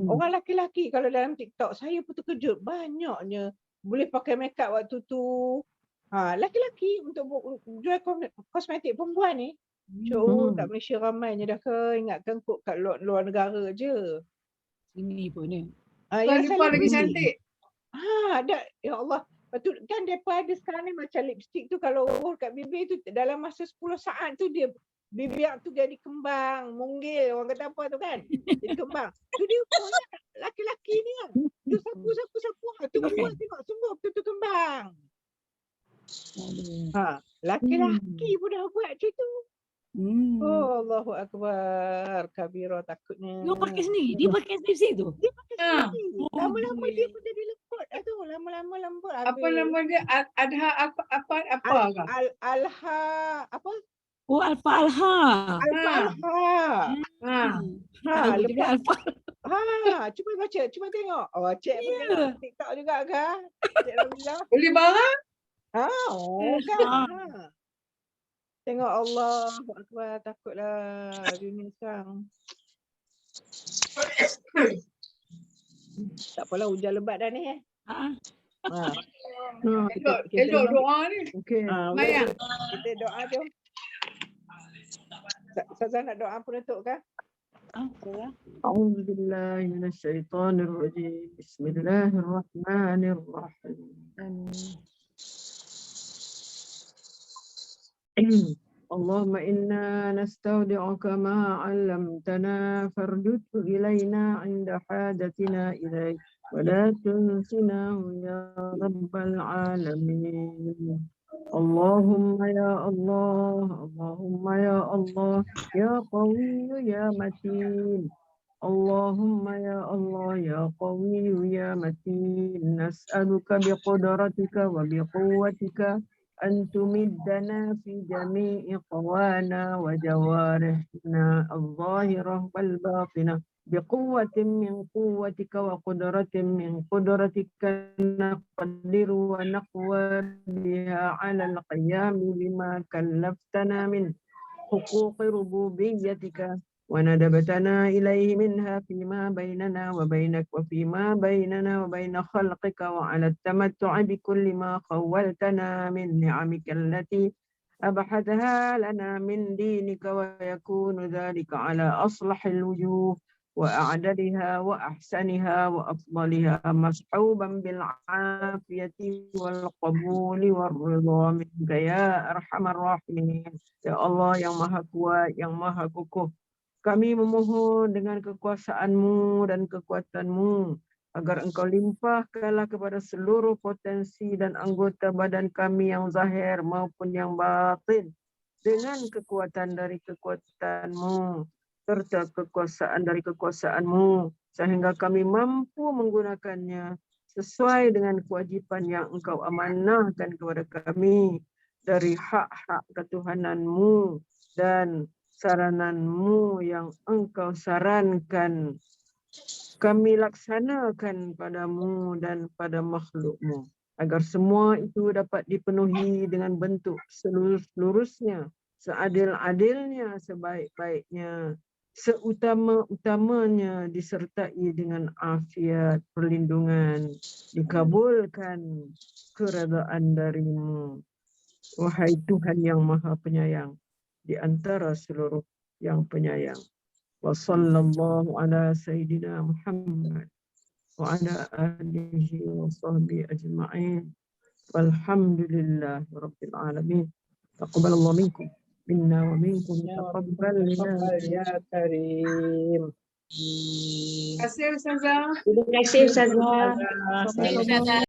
Orang lelaki kalau dalam TikTok, saya pun terkejut banyaknya boleh pakai makeup waktu tu. Lelaki untuk jual kosmetik perempuan ni. Tak Malaysia ramainya dah ke, ingatkan kok kat luar negara je. Sini pun ni. Yang lagi cantik. Ada. Ya Allah. Betul kan depa ada sekarang ni macam lipstick tu kalau urut kat bibir tu dalam masa 10 saat tu dia bibir tu jadi kembang, munggil, orang kata apa tu kan. Jadi kembang. Tu dia laki-laki ni kan. Dia sapu. Tu buat tengok semua betul-betul kembang. Laki-laki pun dah buat macam tu. Allahu Akbar. Kabira takutnya. Dia pakai sendiri. Dia pakai lipstick tu. Dia pakai sendiri. Lama-lama dia pun jadi lembut tu. Lama-lama lembut. Apa nama dia? Adha apa? Alha apa? Oh, Alfa. Cuba baca, cuba tengok. Cik pun tengok TikTok juga ke? Cik Ramila. Beli barang? Kan. Tengok Allah Akbar, takutlah dunia sekarang. Tak apalah, hujan lebat dah ni. Elok doa ni. Kita doa jom. Ustazah nak doa penutup kan? أعوذ بالله من الشيطان الرجيم بسم الله الرحمن الرحيم اللهم إنا نستودعك ما علمتنا فاردده إلينا عند حاجتنا إليك ولا تنسناه يا رب العالمين اللهم يا الله اللهم يا الله يا قوي يا متين اللهم يا الله يا قوي يا متين نسألك بقدرتك وبقوتك أن تمدنا في جميع قوانا وجوارحنا الظاهرة والباطنة بقوة من قوتك وقدرة من قدرتك نقدر ونقوى بها على القيام بما كلفتنا من حقوق ربوبيتك وندبتنا إليه منها فيما بيننا وبينك وفيما بيننا وبين خلقك وعلى التمتع بكل ما خولتنا من نعمك التي أبحثها لنا من دينك ويكون ذلك على أصلح الوجوه وأعدلها وأحسنها وأفضلها مصحوبا بالعافية والقبول والرضا منك يا أرحم الراحمين يا الله yang Maha Kuat, yang Maha Kukuh. Kami memohon dengan kekuasaan-Mu dan kekuatan-Mu agar Engkau limpahkanlah kepada seluruh potensi dan anggota badan kami yang zahir maupun yang batin dengan kekuatan dari kekuatan-Mu serta kekuasaan dari kekuasaan-Mu sehingga kami mampu menggunakannya sesuai dengan kewajipan yang Engkau amanahkan kepada kami dari hak-hak ketuhanan-Mu dan saranan-Mu yang Engkau sarankan kami laksanakan padamu dan pada makhluk-Mu agar semua itu dapat dipenuhi dengan bentuk selurus-lurusnya, seadil-adilnya, sebaik-baiknya, seutama-utamanya disertai dengan afiat, perlindungan, dikabulkan keredaan dari-Mu. Wahai Tuhan yang Maha Penyayang di antara seluruh yang penyayang. Wa sallallahu ala sayyidina Muhammad wa ala alihi wa sahbihi ajma'in. Walhamdulillahi rabbil alamin. Taqabbalallahu minkum minna wa minkum taqabbal ya karim. Terima kasih Ustazah. Terima kasih Ustazah. Ustazah.